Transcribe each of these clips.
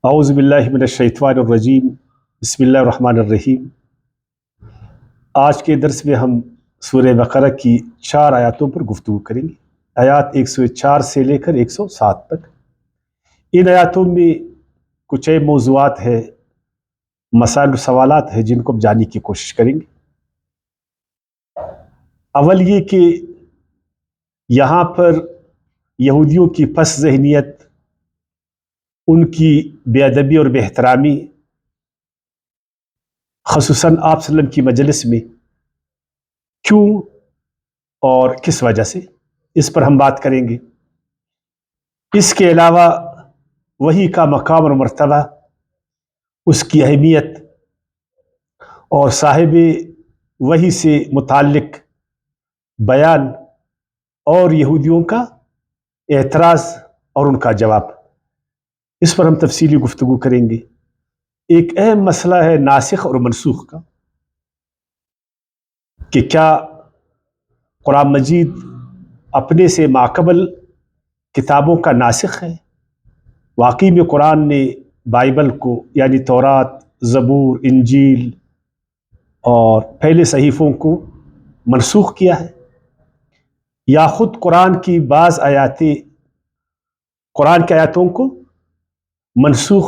اعوذ باللہ من الشیطان الرجیم بسم اللہ الرحمن الرحیم۔ آج کے درس میں ہم سورہ بقرہ کی 4 آیاتوں پر گفتگو کریں گے، آیات 104 سے لے کر 107 تک۔ ان آیاتوں میں کچھ موضوعات ہیں، مسائل و سوالات ہیں جن کو ہم جاننے کی کوشش کریں گے۔ اول یہ کہ یہاں پر یہودیوں کی پس ذہنیت، ان کی بے ادبی اور بے احترامی، خصوصاً آپ صلی اللہ علیہ وسلم کی مجلس میں کیوں اور کس وجہ سے، اس پر ہم بات کریں گے۔ اس کے علاوہ وحی کا مقام اور مرتبہ، اس کی اہمیت اور صاحب وحی سے متعلق بیان اور یہودیوں کا اعتراض اور ان کا جواب، اس پر ہم تفصیلی گفتگو کریں گے۔ ایک اہم مسئلہ ہے ناسخ اور منسوخ کا، کہ کیا قرآن مجید اپنے سے ماقبل کتابوں کا ناسخ ہے؟ واقعی میں قرآن نے بائبل کو یعنی تورات، زبور، انجیل اور پہلے صحیفوں کو منسوخ کیا ہے، یا خود قرآن کی بعض آیاتیں قرآن کی آیاتوں کو منسوخ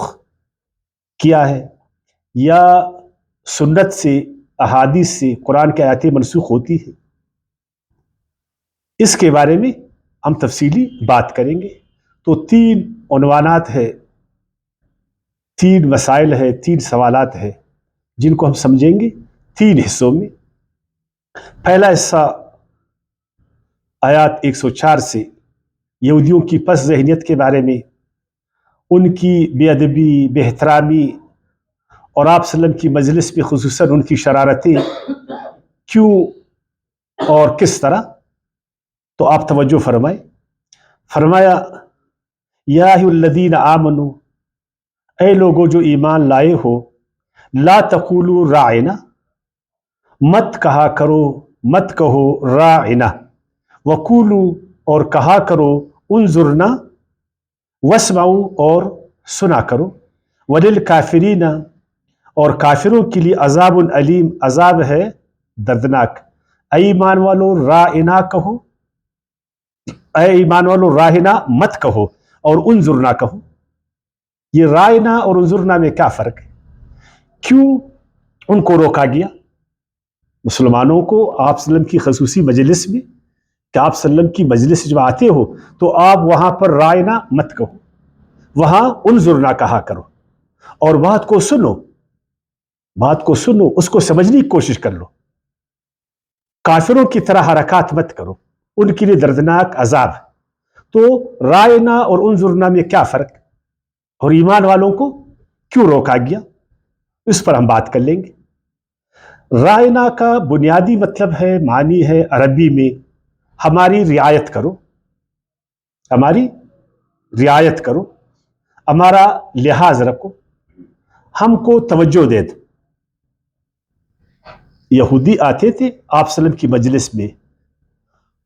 کیا ہے، یا سنت سے، احادیث سے قرآن کی آیاتیں منسوخ ہوتی ہیں؟ اس کے بارے میں ہم تفصیلی بات کریں گے۔ تو 3 عنوانات ہیں، 3 مسائل ہیں، 3 سوالات ہیں جن کو ہم سمجھیں گے 3 حصوں میں۔ پہلا حصہ آیات 104 سے یہودیوں کی پس ذہنیت کے بارے میں، ان کی بے ادبی، بے احترامی اور آپ صلی اللہ علیہ وسلم کی مجلس میں خصوصاً ان کی شرارتیں کیوں اور کس طرح۔ تو آپ توجہ فرمائیں۔ فرمایا یا ایھا الذین آمنوا، اے لوگوں جو ایمان لائے ہو، لا تقولوا راعنا، مت کہا کرو، مت کہو راعنا، وقولوا اور کہا کرو انظرنا، واسمعوا اور سنا کرو، وللکافرین اور کافروں کے لیے عذاب علیم، عذاب ہے دردناک۔ اے ایمان والو راعنا کہو، اے ایمان والو راعنا مت کہو اور انظرنا کہو۔ یہ راعنا اور انظرنا میں کیا فرق ہے؟ کیوں ان کو روکا گیا مسلمانوں کو آپ صلی اللہ علیہ وسلم کی خصوصی مجلس میں، کہ آپ صلی اللہ علیہ وسلم کی مجلس جب آتے ہو تو آپ وہاں پر راعنا مت کہو، وہاں انظرنا کہا کرو، اور بات کو سنو، بات کو سنو، اس کو سمجھنے کی کوشش کر لو۔ کافروں کی طرح حرکات مت کرو، ان کے لیے دردناک عذاب ہے۔ تو راعنا اور انظرنا میں کیا فرق، اور ایمان والوں کو کیوں روکا گیا، اس پر ہم بات کر لیں گے۔ راعنا کا بنیادی مطلب ہے، معنی ہے عربی میں ہماری رعایت کرو، ہماری رعایت کرو، ہمارا لحاظ رکھو، ہم کو توجہ دے دو۔ یہودی آتے تھے آپ صلی اللہ علیہ وسلم کی مجلس میں،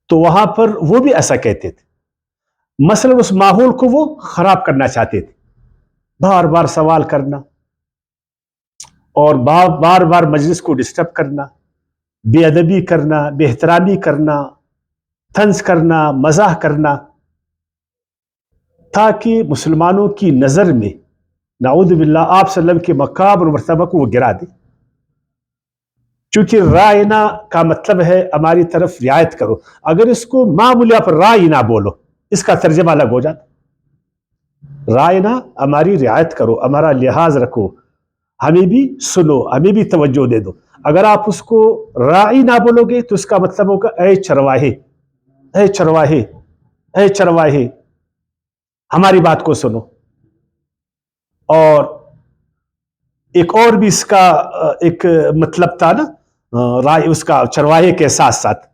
تو وہاں پر وہ بھی ایسا کہتے تھے، مثلا اس ماحول کو وہ خراب کرنا چاہتے تھے، بار بار سوال کرنا اور بار بار مجلس کو ڈسٹرب کرنا، بے ادبی کرنا، بے احترامی کرنا، طنز کرنا، مزاح کرنا، تاکہ مسلمانوں کی نظر میں نعوذ باللہ آپ صلی اللہ علیہ وسلم کے مقام اور مرتبہ کو وہ گرا دے۔ چونکہ راعنا کا مطلب ہے ہماری طرف رعایت کرو، اگر اس کو معمولی پر راعنا بولو، اس کا ترجمہ الگ ہو جاتا۔ راعنا ہماری رعایت کرو، ہمارا لحاظ رکھو، ہمیں بھی سنو، ہمیں بھی توجہ دے دو۔ اگر آپ اس کو راعی نہ بولو گے تو اس کا مطلب ہوگا اے چرواہے، اے چرواہے، اے چرواہے، ہماری بات کو سنو۔ اور ایک اور بھی اس کا ایک مطلب تھا نا، رائے اس کا چرواہے کے ساتھ ساتھ،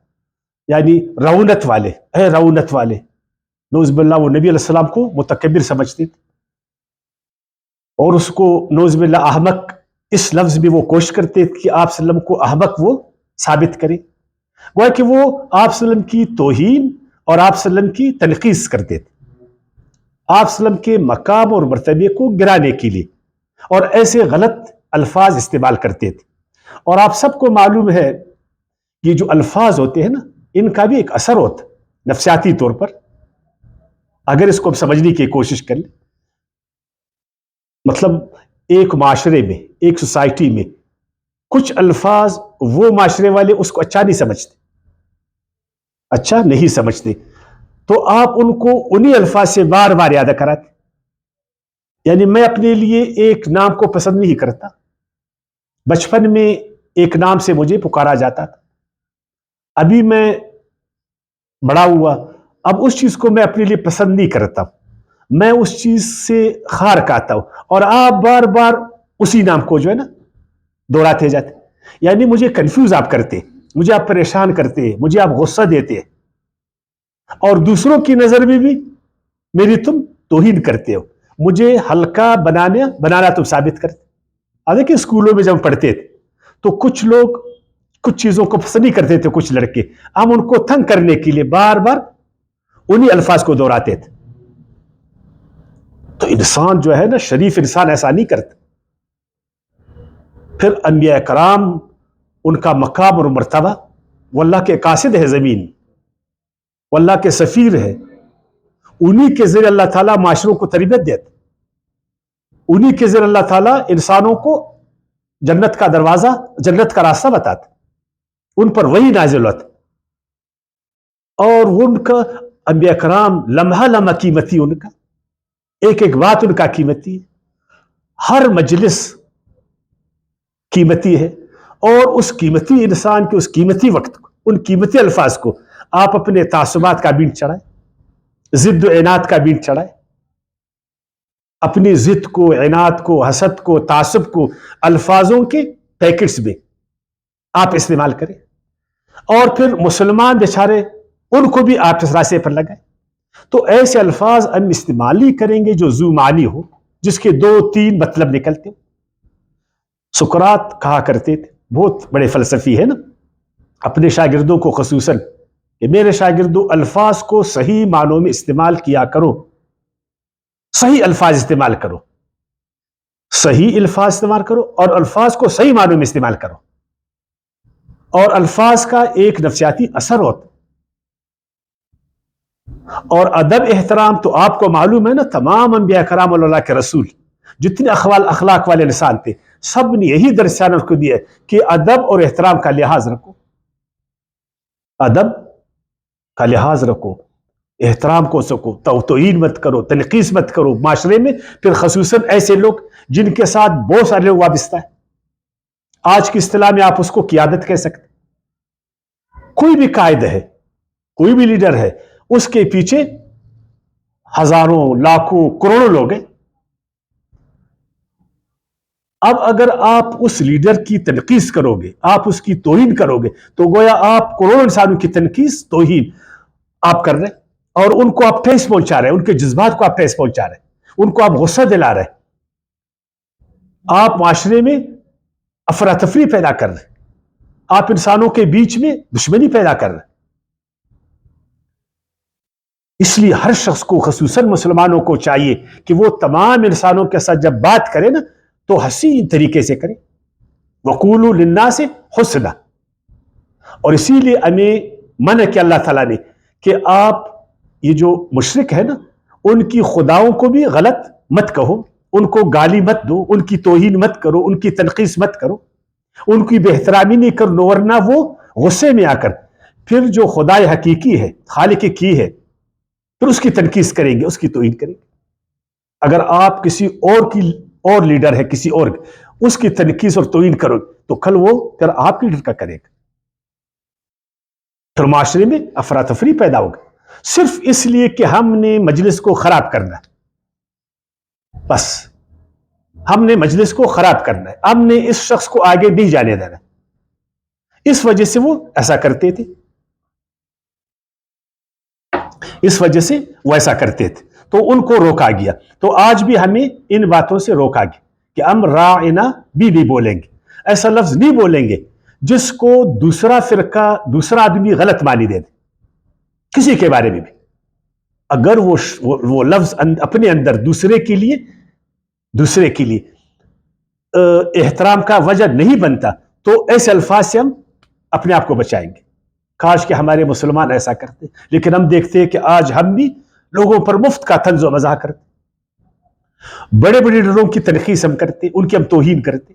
یعنی رعونت والے، اے رعونت والے۔ نعوذ باللہ وہ نبی علیہ السلام کو متکبر سمجھتے تھے، اور اس کو نعوذ باللہ احمق، اس لفظ میں وہ کوشش کرتے تھے کہ آپ صلی اللہ علیہ وسلم کو احمق وہ ثابت کرے، گویا کہ وہ آپ صلی اللہ علیہ وسلم کی توہین اور آپ صلی اللہ علیہ وسلم کی تنقیص کرتے تھے۔ آپ وسلم کے مقام اور مرتبے کو گرانے کے لیے، اور ایسے غلط الفاظ استعمال کرتے تھے۔ اور آپ سب کو معلوم ہے یہ جو الفاظ ہوتے ہیں نا، ان کا بھی ایک اثر ہوتا ہے نفسیاتی طور پر، اگر اس کو ہم سمجھنے کی کوشش کریں۔ مطلب ایک معاشرے میں، ایک سوسائٹی میں کچھ الفاظ وہ معاشرے والے اس کو اچھا نہیں سمجھتے، تو آپ ان کو انہی الفاظ سے بار بار یاد کراتے۔ یعنی میں اپنے لیے ایک نام کو پسند نہیں کرتا، بچپن میں ایک نام سے مجھے پکارا جاتا تھا، ابھی میں بڑا ہوا، اب اس چیز کو میں اپنے لیے پسند نہیں کرتا، میں اس چیز سے خار کھاتا ہوں، اور آپ بار بار اسی نام کو جو ہے نا دوہراتے جاتے، یعنی مجھے کنفیوز آپ کرتے، مجھے آپ پریشان کرتے، مجھے آپ غصہ دیتے، اور دوسروں کی نظر میں بھی میری تم توہین کرتے ہو، مجھے ہلکا بنانا تم ثابت کرتے۔ دیکھیں اسکولوں میں جب پڑھتے تھے تو کچھ لوگ کچھ چیزوں کو پسند نہیں کرتے تھے، کچھ لڑکے، ہم ان کو تنگ کرنے کے لیے بار بار انہی الفاظ کو دہراتے تھے۔ تو انسان جو ہے نا، شریف انسان ایسا نہیں کرتا۔ پھر انبیاء کرام، ان کا مقام اور مرتبہ، وہ اللہ کے قاصد ہے زمین، وہ اللہ کے سفیر ہے، انہی کے ذریعے اللہ تعالیٰ معاشروں کو تربیت دیتا، انہی کے ذریعے اللہ تعالیٰ انسانوں کو جنت کا دروازہ، جنت کا راستہ بتاتا، ان پر وہی نازل ہوتا، اور ان کا انبیاء کرام لمحہ لمحہ قیمتی، ان کا ایک ایک بات ان کا قیمتی ہے، ہر مجلس قیمتی ہے، اور اس قیمتی انسان کے اس قیمتی وقت کو، ان قیمتی الفاظ کو آپ اپنے تعصبات کا بینٹ چڑھائیں، ضد و عناد کا بینٹ چڑھائیں، اپنی ضد کو، عناد کو، حسد کو، تعصب کو الفاظوں کے پیکٹس میں آپ استعمال کریں، اور پھر مسلمان بیچارے ان کو بھی آپ اس راستے پر لگائیں۔ تو ایسے الفاظ ہم استعمال ہی کریں گے جو ذو معنی ہو، جس کے 2-3 مطلب نکلتے ہو۔ سقراط کہا کرتے تھے، بہت بڑے فلسفی ہے نا، اپنے شاگردوں کو خصوصاً، کہ میرے شاگردوں الفاظ کو صحیح معنوں میں استعمال کیا کرو، صحیح الفاظ استعمال کرو، صحیح الفاظ استعمال کرو، اور الفاظ کو صحیح معنوں میں استعمال کرو، اور الفاظ کا ایک نفسیاتی اثر ہوتا، اور ادب احترام تو آپ کو معلوم ہے نا، تمام انبیاء کرام اللہ کے رسول جتنے اخلاق والے انسان تھے، سب نے یہی درسیانہ کو دیا کہ ادب اور احترام کا لحاظ رکھو، ادب کا لحاظ رکھو، احترام کو سکو، توہین مت کرو، تنقیص مت کرو معاشرے میں، پھر خصوصاً ایسے لوگ جن کے ساتھ بہت سارے لوگ وابستہ ہیں۔ آج کی اصطلاح میں آپ اس کو قیادت کہہ سکتے، کوئی بھی قائد ہے، کوئی بھی لیڈر ہے، اس کے پیچھے ہزاروں، لاکھوں، کروڑوں لوگ ہیں۔ اب اگر آپ اس لیڈر کی تنقیص کرو گے، آپ اس کی توہین کرو گے، تو گویا آپ کروڑوں انسانوں کی تنقیص، توہین آپ کر رہے ہیں، اور ان کو آپ ٹھیس پہنچا رہے ہیں، ان کے جذبات کو آپ ٹھیس پہنچا رہے ہیں، ان کو آپ غصہ دلا رہے ہیں، آپ معاشرے میں افراتفری پیدا کر رہے ہیں، آپ انسانوں کے بیچ میں دشمنی پیدا کر رہے ہیں۔ اس لیے ہر شخص کو، خصوصاً مسلمانوں کو چاہیے کہ وہ تمام انسانوں کے ساتھ جب بات کرے نا، تو حسین طریقے سے کرے، وَقُولُوا لِلنَّاسِ حُسْنًا، اور اسی لیے ہمیں منع کیا اللہ تعالیٰ نے کہ آپ یہ جو مشرک ہے نا، ان کی خداؤں کو بھی غلط مت کہو، ان کو گالی مت دو، ان کی توہین مت کرو، ان کی تنقیص مت کرو، ان کی بے احترامی نہیں کرو، ورنہ وہ غصے میں آ کر پھر جو خدائے حقیقی ہے، خالق کی ہے، پھر اس کی تنقیص کریں گے، اس کی توہین کریں گے۔ اگر آپ کسی اور لیڈر ہے، کسی اور اس کی تنقیص اور توہین کرو، تو کل وہ پھر آپ لیڈر کا کرے گا، پھر معاشرے میں افراتفری پیدا ہوگا، صرف اس لیے کہ ہم نے مجلس کو خراب کرنا ہے، بس ہم نے مجلس کو خراب کرنا ہے، ہم نے اس شخص کو آگے نہیں جانے دینا، اس وجہ سے وہ ایسا کرتے تھے، اس وجہ سے وہ ایسا کرتے تھے، تو ان کو روکا گیا۔ تو آج بھی ہمیں ان باتوں سے روکا گیا کہ ہم راعنا بھی نہیں بولیں گے، ایسا لفظ نہیں بولیں گے جس کو دوسرا فرقہ، دوسرا آدمی غلط معنی دے دے کسی کے بارے میں بھی۔ اگر وہ لفظ اپنے اندر دوسرے کے لیے احترام کا وجہ نہیں بنتا تو ایسے الفاظ سے ہم اپنے آپ کو بچائیں گے. کاش کہ ہمارے مسلمان ایسا کرتے، لیکن ہم دیکھتے ہیں کہ آج ہم بھی لوگوں پر مفت کا طنز و مزاح کرتے، بڑے بڑے لیڈروں کی تنقید ہم کرتے، ان کی ہم توہین کرتے.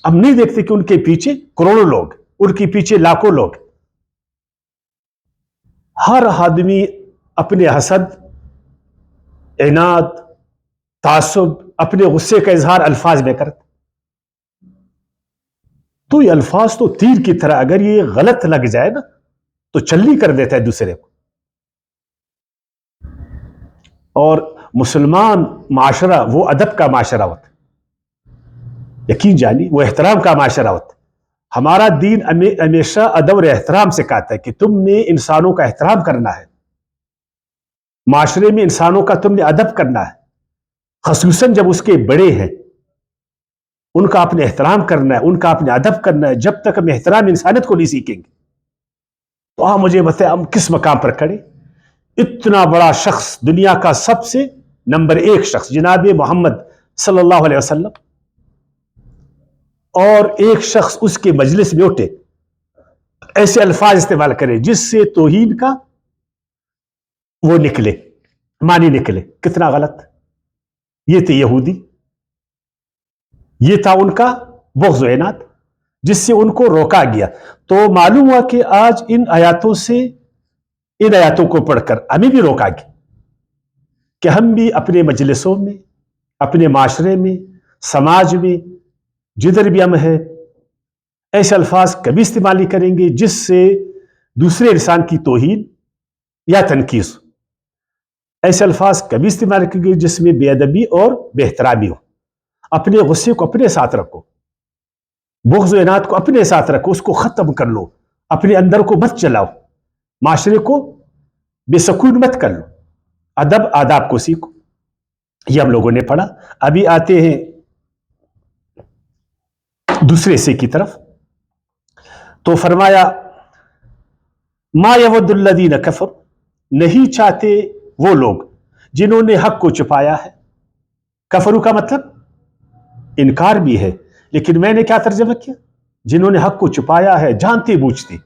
ہم نہیں دیکھتے کہ ان کے پیچھے کروڑوں لوگ، ان کے پیچھے لاکھوں لوگ. ہر آدمی اپنے حسد، عناد، تعصب، اپنے غصے کا اظہار الفاظ میں کرتا. تو یہ الفاظ تو تیر کی طرح اگر یہ غلط لگ جائے نا تو چلنی کر دیتا ہے دوسرے کو. اور مسلمان معاشرہ وہ ادب کا معاشرہ ہوتا، یقین جانی وہ احترام کا معاشرہ ہوتا. ہمارا دین ہمیشہ ادب اور احترام سے کہتا ہے کہ تم نے انسانوں کا احترام کرنا ہے، معاشرے میں انسانوں کا تم نے ادب کرنا ہے، خصوصاً جب اس کے بڑے ہیں ان کا اپنے احترام کرنا ہے، ان کا اپنے ادب کرنا ہے. جب تک ہم احترام انسانیت کو نہیں سیکھیں گے تو آپ مجھے بتائیں ہم کس مقام پر کھڑے. اتنا بڑا شخص، دنیا کا سب سے نمبر 1 شخص جناب محمد صلی اللہ علیہ وسلم، اور ایک شخص اس کے مجلس میں اٹھے ایسے الفاظ استعمال کرے جس سے توہین کا وہ نکلے، معنی نکلے. کتنا غلط. یہ تھے یہودی، یہ تھا ان کا بغض و عناد جس سے ان کو روکا گیا. تو معلوم ہوا کہ آج ان آیاتوں کو پڑھ کر ہمیں بھی روکا گیا کہ ہم بھی اپنے مجلسوں میں، اپنے معاشرے میں، سماج میں، جدھر بھی ہم ہیں ایسے الفاظ کبھی استعمال نہیں کریں گے جس سے دوسرے انسان کی توہین یا تنقید. ایسے الفاظ کبھی استعمال کریں گے جس میں بے ادبی اور بے احترامی ہو. اپنے غصے کو اپنے ساتھ رکھو، بغض و عناد کو اپنے ساتھ رکھو، اس کو ختم کر لو، اپنے اندر کو مت چلاؤ، معاشرے کو بے سکون مت کر لو، ادب آداب کو سیکھو. یہ ہم لوگوں نے پڑھا. ابھی آتے ہیں دوسرے حصے کی طرف. تو فرمایا ما یود الذین کفر، نہیں چاہتے وہ لوگ جنہوں نے حق کو چھپایا ہے. کفرو کا مطلب انکار بھی ہے، لیکن میں نے کیا ترجمہ کیا؟ جنہوں نے حق کو چھپایا ہے جانتے بوجھتے.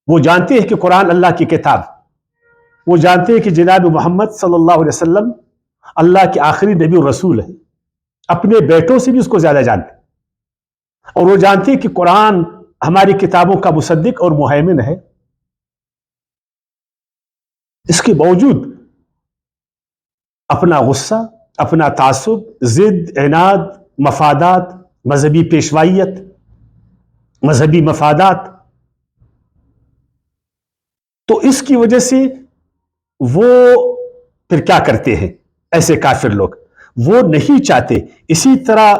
وہ جانتے ہیں کہ قرآن اللہ کی کتاب، وہ جانتے ہیں کہ جناب محمد صلی اللہ علیہ وسلم اللہ کے آخری نبی اور رسول ہے، اپنے بیٹوں سے بھی اس کو زیادہ جانتے. اور وہ جانتے ہیں کہ قرآن ہماری کتابوں کا مصدق اور مہیمن ہے. اس کے باوجود اپنا غصہ، اپنا تعصب، ضد، عناد، مفادات، مذہبی پیشوائیت، مذہبی مفادات، تو اس کی وجہ سے وہ پھر کیا کرتے ہیں ایسے کافر لوگ؟ وہ نہیں چاہتے. اسی طرح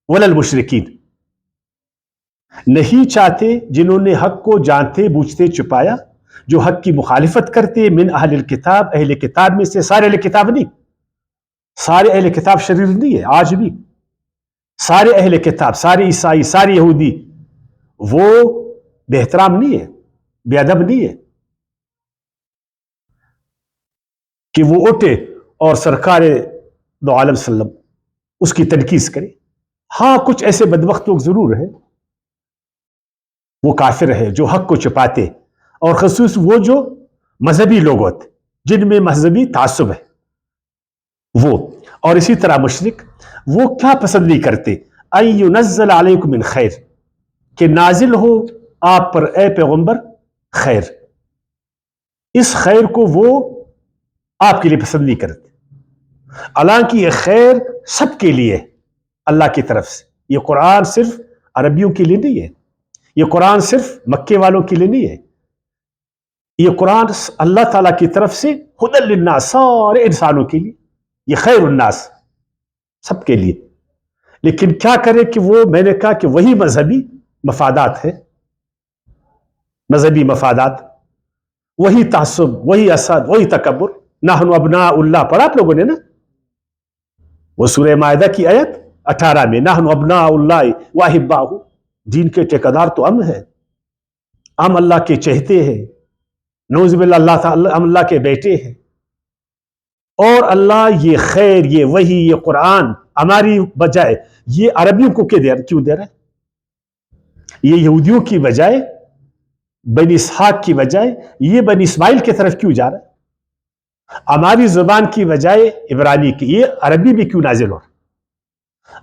ولل مشرکین، نہیں چاہتے جنہوں نے حق کو جانتے بوجھتے چھپایا، جو حق کی مخالفت کرتے من اہل الکتاب، اہل کتاب میں سے. سارے اہل کتاب نہیں، سارے اہل کتاب شریر نہیں ہے. آج بھی سارے اہل کتاب، سارے عیسائی، سارے یہودی وہ بے احترام نہیں ہے، بے ادب نہیں ہے کہ وہ اٹھے اور سرکار دو عالم وسلم اس کی تنقید کرے. ہاں کچھ ایسے بدبخت لوگ ضرور ہیں، وہ کافر ہے جو حق کو چھپاتے، اور خصوص وہ جو مذہبی لوگ ہوتے جن میں مذہبی تعصب ہے وہ. اور اسی طرح مشرک وہ کیا پسند نہیں کرتے؟ ان ينزل علیکم من خیر، کہ نازل ہو آپ پر اے پیغمبر خیر. اس خیر کو وہ آپ کے لیے پسند نہیں کرتے، حالانکہ یہ خیر سب کے لیے اللہ کی طرف سے. یہ قرآن صرف عربیوں کے لیے نہیں ہے، یہ قرآن صرف مکے والوں کے لیے نہیں ہے، یہ قرآن اللہ تعالیٰ کی طرف سے ہدی للناس، سارے انسانوں کے لیے. یہ خیر الناس سب کے لیے. لیکن کیا کرے کہ وہ، میں نے کہا کہ وہی مذہبی مفادات ہے، مذہبی مفادات، وہی تعصب، وہی حسد، وہی تکبر. نحن ابناء اللہ پڑھا آپ لوگوں نے نا، وہ سورہ مائدہ کی آیت 18 میں، نحن ابناء اللہ واحباہ، دین کے ٹھیکیدار تو ہم ہیں، ہم اللہ کے چہتے ہیں، نعوذ باللہ اللہ تعالی ہم اللہ کے بیٹے ہیں. اور اللہ یہ خیر، یہ وحی، یہ قرآن ہماری بجائے یہ عربیوں کو کیوں دے رہا ہے؟ یہ یہودیوں کی بجائے، بنی اسحاق کی بجائے یہ بنی اسماعیل کی طرف کیوں جا رہا ہے؟ ہماری زبان کی بجائے عبرانی کی، یہ عربی بھی کیوں نازل ہو رہا ہے؟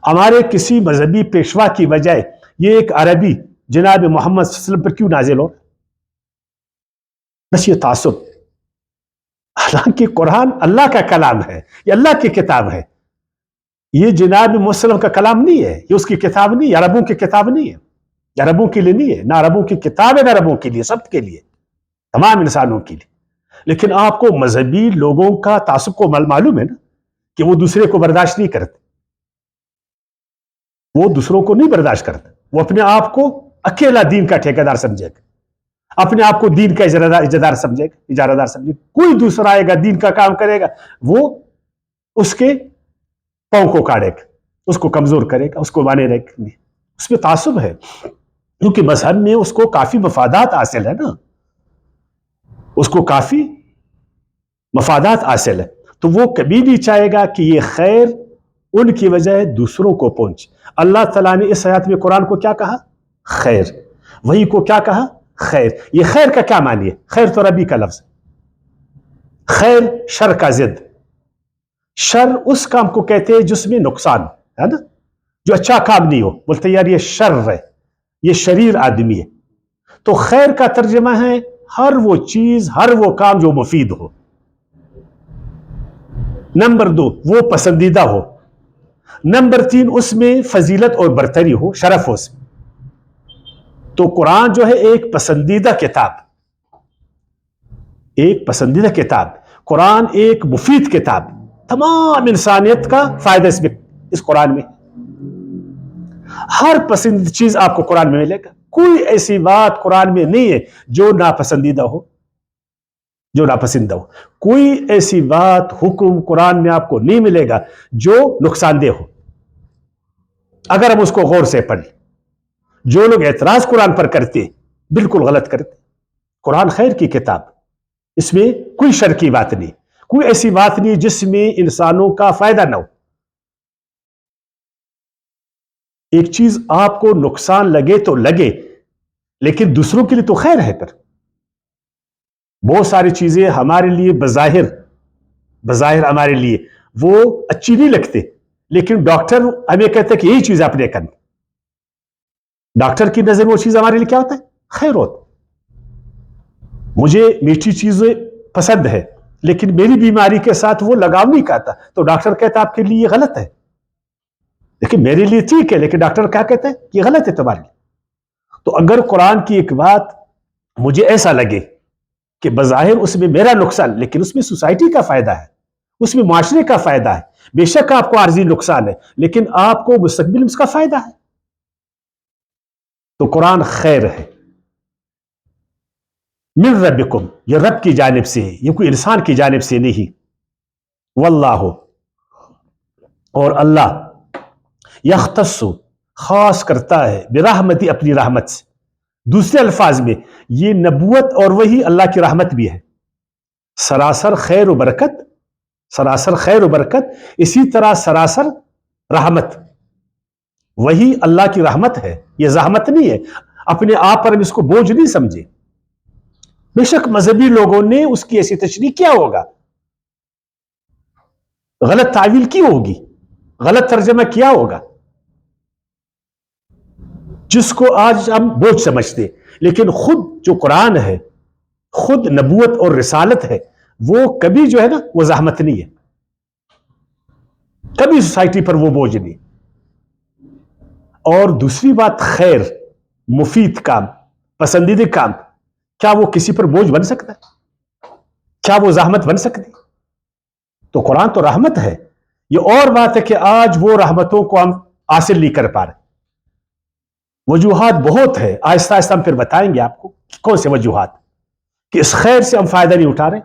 ہمارے کسی مذہبی پیشوا کی بجائے یہ ایک عربی جناب محمد صلی اللہ علیہ وسلم پر کیوں نازل ہو رہا ہے؟ بس یہ تعصب۔ حالانکہ قرآن اللہ کا کلام ہے، یہ اللہ کی کتاب ہے، یہ جناب مسلم کا کلام نہیں ہے، یہ اس کی کتاب نہیں ہے، عربوں کی کتاب نہیں ہے، عربوں کے لیے نہیں ہے، نہ عربوں کی کتاب ہے، نہ عربوں کے لیے، سب کے لیے، تمام انسانوں کے لیے۔ لیکن آپ کو مذہبی لوگوں کا تعصب کو معلوم ہے نا کہ وہ دوسرے کو برداشت نہیں کرتے، وہ دوسروں کو نہیں برداشت کرتے، وہ اپنے آپ کو اکیلا دین کا ٹھیکیدار سمجھے گا، اپنے آپ کو دین کا اجارہ سمجھے گا، کوئی دوسرا آئے گا دین کا کام کرے گا، وہ اس کے پاؤں کو کاٹے گا، اس کو کمزور کرے گا، اس کو بانے رکھے گا۔ اس میں تعصب ہے، کیونکہ مذہب میں اس کو کافی مفادات حاصل ہے نا، اس کو کافی مفادات حاصل ہے، تو وہ کبھی نہیں چاہے گا کہ یہ خیر ان کی وجہ دوسروں کو پہنچے۔ اللہ تعالیٰ نے اس آیت میں قرآن کو کیا کہا؟ خیر۔ وحی کو کیا کہا؟ خیر۔ یہ خیر کا کیا معنی ہے؟ خیر تو عربی کا لفظ ہے، خیر شر کا ضد۔ شر اس کام کو کہتے ہیں جس میں نقصان ہے نا، جو اچھا کام نہیں ہو، بولتے یار یہ شر ہے، یہ شریر آدمی ہے۔ تو خیر کا ترجمہ ہے ہر وہ چیز، ہر وہ کام جو مفید ہو۔ نمبر 2 وہ پسندیدہ ہو۔ نمبر 3 اس میں فضیلت اور برتری ہو، شرف ہو اس میں۔ تو قرآن جو ہے ایک پسندیدہ کتاب، ایک پسندیدہ کتاب، قرآن ایک مفید کتاب، تمام انسانیت کا فائدہ اس قرآن میں، ہر پسندیدہ چیز آپ کو قرآن میں ملے گا، کوئی ایسی بات قرآن میں نہیں ہے جو ناپسندیدہ ہو، جو ناپسندہ ہو، کوئی ایسی بات حکم قرآن میں آپ کو نہیں ملے گا جو نقصان دہ ہو، اگر ہم اس کو غور سے پڑھیں۔ جو لوگ اعتراض قرآن پر کرتے بالکل غلط کرتے۔ قرآن خیر کی کتاب، اس میں کوئی شر کی بات نہیں، کوئی ایسی بات نہیں جس میں انسانوں کا فائدہ نہ ہو۔ ایک چیز آپ کو نقصان لگے تو لگے، لیکن دوسروں کے لیے تو خیر ہے۔ پر بہت ساری چیزیں ہمارے لیے بظاہر ہمارے لیے وہ اچھی نہیں لگتے، لیکن ڈاکٹر ہمیں کہتے ہیں کہ یہی چیز آپ نے کرنی، ڈاکٹر کی نظر وہ چیز ہمارے لیے کیا ہوتا ہے؟ خیر ہوتا۔ مجھے میٹھی چیزیں پسند ہے، لیکن میری بیماری کے ساتھ وہ لگاؤ نہیں کرتا، تو ڈاکٹر کہتا ہے آپ کے لیے یہ غلط ہے، لیکن میرے لیے ٹھیک ہے، لیکن ڈاکٹر کیا کہتا ہے؟ یہ غلط ہے تمہارے لیے۔ تو اگر قرآن کی ایک بات مجھے ایسا لگے کہ بظاہر اس میں میرا نقصان، لیکن اس میں سوسائٹی کا فائدہ ہے، اس میں معاشرے کا فائدہ ہے، بے شک آپ کو عارضی نقصان ہے، لیکن آپ کو مستقبل میں اس کا فائدہ ہے، تو قرآن خیر ہے۔ من ربکم، یہ رب کی جانب سے ہے، یہ کوئی انسان کی جانب سے نہیں۔ واللہ، اور اللہ یختص، خاص کرتا ہے، برحمتی، اپنی رحمت سے۔ دوسرے الفاظ میں یہ نبوت اور وہی اللہ کی رحمت بھی ہے، سراسر خیر و برکت، سراسر خیر و برکت، اسی طرح سراسر رحمت۔ وہی اللہ کی رحمت ہے، یہ زحمت نہیں ہے، اپنے آپ پر ہم اس کو بوجھ نہیں سمجھے۔ بے شک مذہبی لوگوں نے اس کی ایسی تشریح کیا ہوگا، غلط تعویل کی ہوگی، غلط ترجمہ کیا ہوگا، جس کو آج ہم بوجھ سمجھتے، لیکن خود جو قرآن ہے، خود نبوت اور رسالت ہے، وہ کبھی جو ہے نا وہ زحمت نہیں ہے، کبھی سوسائٹی پر وہ بوجھ نہیں۔ اور دوسری بات، خیر، مفید کام، پسندیدہ کام، کیا وہ کسی پر بوجھ بن سکتا ہے؟ کیا وہ زحمت بن سکتی؟ تو قرآن تو رحمت ہے۔ یہ اور بات ہے کہ آج وہ رحمتوں کو ہم حاصل نہیں کر پا رہے، وجوہات بہت ہے، آہستہ آہستہ ہم پھر بتائیں گے آپ کو کون سے وجوہات کہ اس خیر سے ہم فائدہ نہیں اٹھا رہے،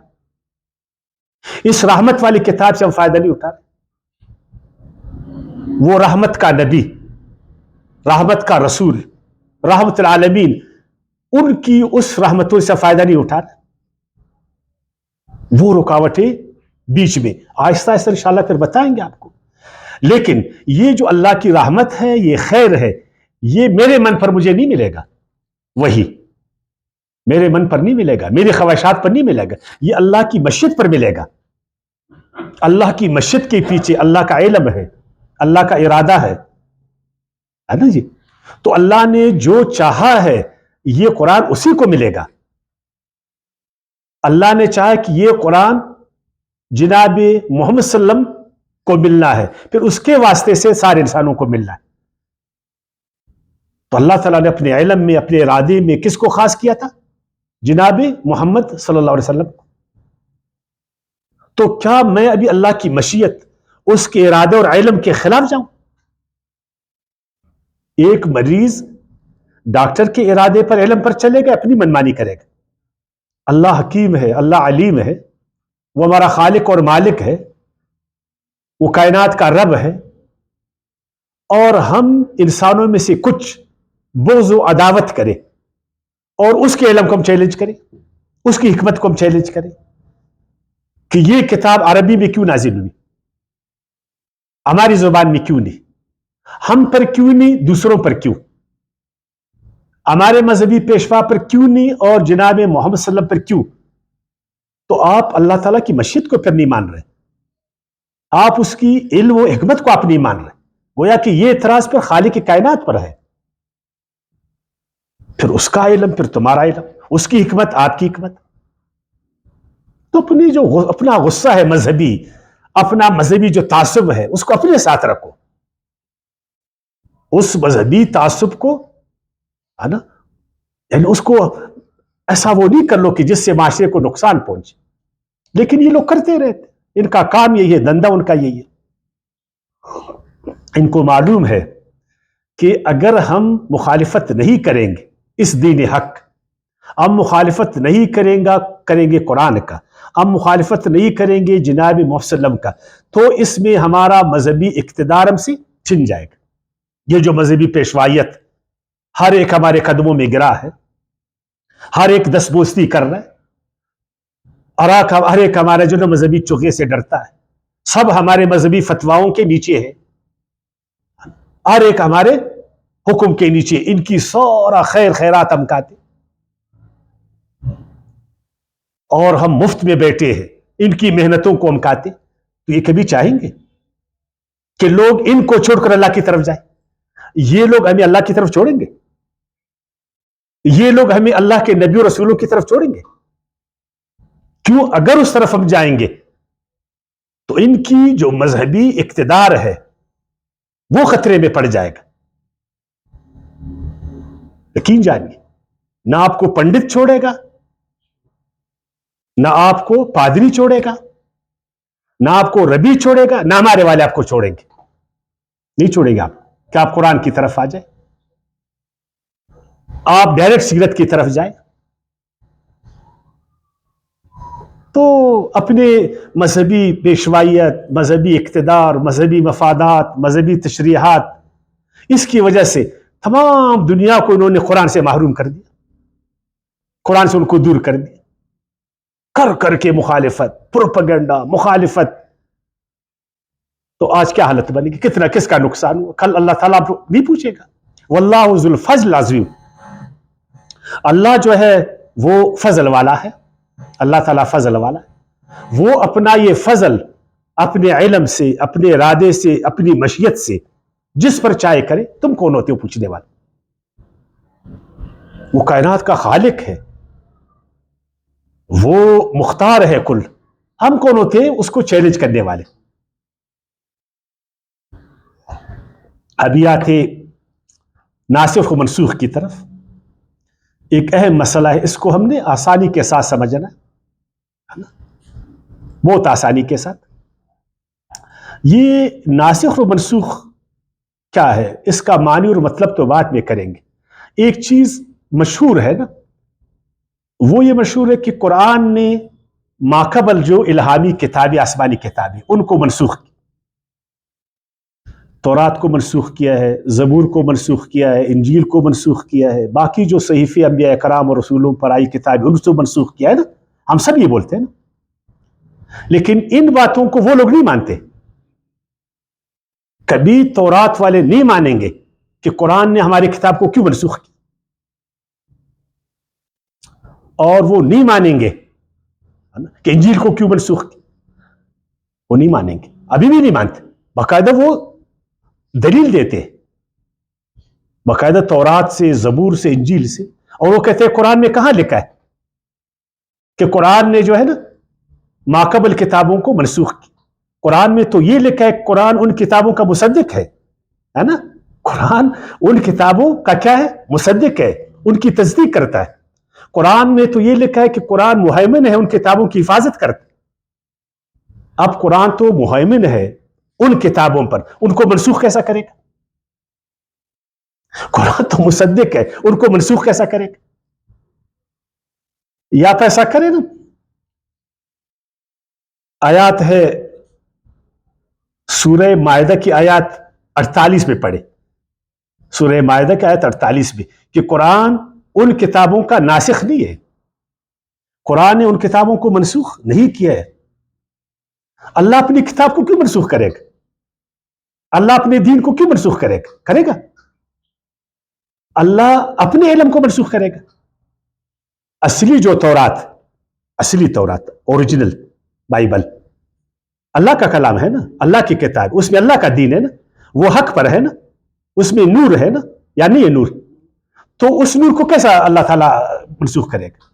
اس رحمت والی کتاب سے ہم فائدہ نہیں اٹھا رہے، وہ رحمت کا نبی، رحمت کا رسول، رحمت العالمین، ان کی اس رحمتوں سے فائدہ نہیں اٹھا رہے۔ وہ رکاوٹیں بیچ میں، آہستہ آہستہ انشاءاللہ پھر بتائیں گے آپ کو. لیکن یہ جو اللہ کی رحمت ہے، یہ خیر ہے، یہ میرے من پر مجھے نہیں ملے گا. وہی میرے من پر نہیں ملے گا، میری خواہشات پر نہیں ملے گا، یہ اللہ کی مشیت پر ملے گا. اللہ کی مشیت کے پیچھے اللہ کا علم ہے، اللہ کا ارادہ ہے نا جی. تو اللہ نے جو چاہا ہے یہ قرآن اسی کو ملے گا. اللہ نے چاہا کہ یہ قرآن جناب محمد صلی اللہ علیہ وسلم کو ملنا ہے، پھر اس کے واسطے سے سارے انسانوں کو ملنا ہے. تو اللہ تعالیٰ نے اپنے علم میں، اپنے ارادے میں کس کو خاص کیا تھا؟ جناب محمد صلی اللہ علیہ وسلم. تو کیا میں ابھی اللہ کی مشیت، اس کے ارادے اور علم کے خلاف جاؤں؟ ایک مریض ڈاکٹر کے ارادے پر، علم پر چلے گا، اپنی منمانی کرے گا. اللہ حکیم ہے، اللہ علیم ہے، وہ ہمارا خالق اور مالک ہے، وہ کائنات کا رب ہے. اور ہم انسانوں میں سے کچھ بغض و عداوت کریں اور اس کے علم کو ہم چیلنج کریں، اس کی حکمت کو ہم چیلنج کریں کہ یہ کتاب عربی میں کیوں نازل ہوئی، ہماری زبان میں کیوں نہیں، ہم پر کیوں نہیں، دوسروں پر کیوں، ہمارے مذہبی پیشوا پر کیوں نہیں اور جناب محمد صلی اللہ علیہ وسلم پر کیوں. تو آپ اللہ تعالیٰ کی مشیت کو پھر نہیں مان رہے، آپ اس کی علم و حکمت کو آپ نہیں مان رہے. گویا کہ یہ اعتراض پر خالق کائنات پر ہے. پھر اس کا علم، پھر تمہارا علم، اس کی حکمت، آپ کی حکمت. تو اپنی جو اپنا غصہ ہے مذہبی، اپنا مذہبی جو تعصب ہے، اس کو اپنے ساتھ رکھو. اس مذہبی تعصب کو ہے نا، یعنی اس کو ایسا وہ نہیں کر لو کہ جس سے معاشرے کو نقصان پہنچے. لیکن یہ لوگ کرتے رہتے، ان کا کام یہی ہے، دندہ ان کا یہی ہے. ان کو معلوم ہے کہ اگر ہم مخالفت نہیں کریں گے اس دین حق، ہم مخالفت نہیں کریں گے قرآن کا، ہم مخالفت نہیں کریں گے جناب محمد صلی اللہ علیہ وسلم کا، تو اس میں ہمارا مذہبی اقتدار ہم سے چھن جائے گا. یہ جو مذہبی پیشوائیت ہر ایک ہمارے قدموں میں گرا ہے، ہر ایک دستبوستی کر رہا ہے، اور ہر ایک ہمارے جو مذہبی چوغے سے ڈرتا ہے، سب ہمارے مذہبی فتواؤں کے نیچے ہے، ہر ایک ہمارے حکم کے نیچے. ان کی سورا خیرات ہم کھاتے اور ہم مفت میں بیٹھے ہیں، ان کی محنتوں کو ہم کھاتے. تو یہ کبھی چاہیں گے کہ لوگ ان کو چھوڑ کر اللہ کی طرف جائیں؟ یہ لوگ ہمیں اللہ کی طرف چھوڑیں گے؟ یہ لوگ ہمیں اللہ کے نبی و رسولوں کی طرف چھوڑیں گے؟ کیوں؟ اگر اس طرف ہم جائیں گے تو ان کی جو مذہبی اقتدار ہے وہ خطرے میں پڑ جائے گا. یقین جانیے، نہ آپ کو پنڈت چھوڑے گا، نہ آپ کو پادری چھوڑے گا، نہ آپ کو ربی چھوڑے گا، نہ ہمارے والے آپ کو چھوڑیں گے. نہیں چھوڑیں گے آپ کہ آپ قرآن کی طرف آ جائیں، آپ ڈائریکٹ سیرت کی طرف جائیں. تو اپنے مذہبی پیشوائیت، مذہبی اقتدار، مذہبی مفادات، مذہبی تشریحات، اس کی وجہ سے تمام دنیا کو انہوں نے قرآن سے محروم کر دیا، قرآن سے ان کو دور کر دیا، کر کے مخالفت، پروپیگنڈا، مخالفت. تو آج کیا حالت بنے گی، کتنا کس کا نقصان ہوا؟ کل اللہ تعالیٰ نہیں پوچھے گا. واللہ ذو الفضل العظیم، اللہ جو ہے وہ فضل والا ہے، اللہ تعالیٰ فضل والا ہے. وہ اپنا یہ فضل اپنے علم سے، اپنے ارادے سے، اپنی مشیت سے جس پر چاہے کرے. تم کون ہوتے ہو پوچھنے والے؟ وہ کائنات کا خالق ہے، وہ مختار ہے کل. ہم کون ہوتے ہیں اس کو چیلنج کرنے والے؟ ابھی آتے ناسخ و منسوخ کی طرف. ایک اہم مسئلہ ہے، اس کو ہم نے آسانی کے ساتھ سمجھنا ہے، بہت آسانی کے ساتھ. یہ ناسخ و منسوخ کیا ہے، اس کا معنی اور مطلب تو بعد میں کریں گے. ایک چیز مشہور ہے نا، وہ یہ مشہور ہے کہ قرآن نے ماقبل جو الہامی کتابیں، آسمانی کتابیں، ان کو منسوخ کیا. تورات کو منسوخ کیا ہے، زبور کو منسوخ کیا ہے، انجیل کو منسوخ کیا ہے، باقی جو صحیفے انبیاء کرام اور رسولوں پر آئی کتاب ان کو منسوخ کیا ہے نا. ہم سب یہ بولتے ہیں نا. لیکن ان باتوں کو وہ لوگ نہیں مانتے. کبھی تورات والے نہیں مانیں گے کہ قرآن نے ہماری کتاب کو کیوں منسوخ کی, اور وہ نہیں مانیں گے کہ انجیل کو کیوں منسوخ کی. وہ نہیں مانیں گے, ابھی بھی نہیں مانتے. باقاعدہ وہ دلیل دیتے, باقاعدہ تورات سے, زبور سے, انجیل سے, اور وہ کہتے ہیں قرآن میں کہاں لکھا ہے کہ قرآن نے جو ہے نا ماقبل کتابوں کو منسوخ کی. قرآن میں تو یہ لکھا ہے قرآن ان کتابوں کا مصدق ہے نا. قرآن ان کتابوں کا کیا ہے؟ مصدق ہے, ان کی تصدیق کرتا ہے. قرآن میں تو یہ لکھا ہے کہ قرآن مہیمن ہے, ان کتابوں کی حفاظت کرتا ہے. اب قرآن تو مہیمن ہے ان کتابوں پر, ان کو منسوخ کیسا کرے گا؟ قرآن تو مصدق ہے, ان کو منسوخ کیسا کرے گا؟ یا تو ایسا کرے نا, آیات ہے سورہ مائدہ کی آیات 48 میں پڑھے, سورہ مائدہ کی آیت 48 میں, کہ قرآن ان کتابوں کا ناسخ نہیں ہے. قرآن نے ان کتابوں کو منسوخ نہیں کیا ہے. اللہ اپنی کتاب کو کیوں منسوخ کرے گا؟ اللہ اپنے دین کو کیوں منسوخ کرے گا؟ اللہ اپنے علم کو منسوخ کرے گا. اصلی جو تورات, اصلی تورات, اوریجنل بائبل اللہ کا کلام ہے نا, اللہ کی کتاب, اس میں اللہ کا دین ہے نا, وہ حق پر ہے نا, اس میں نور ہے نا, یا نہیں ہے نور؟ تو اس نور کو کیسا اللہ تعالیٰ منسوخ کرے گا؟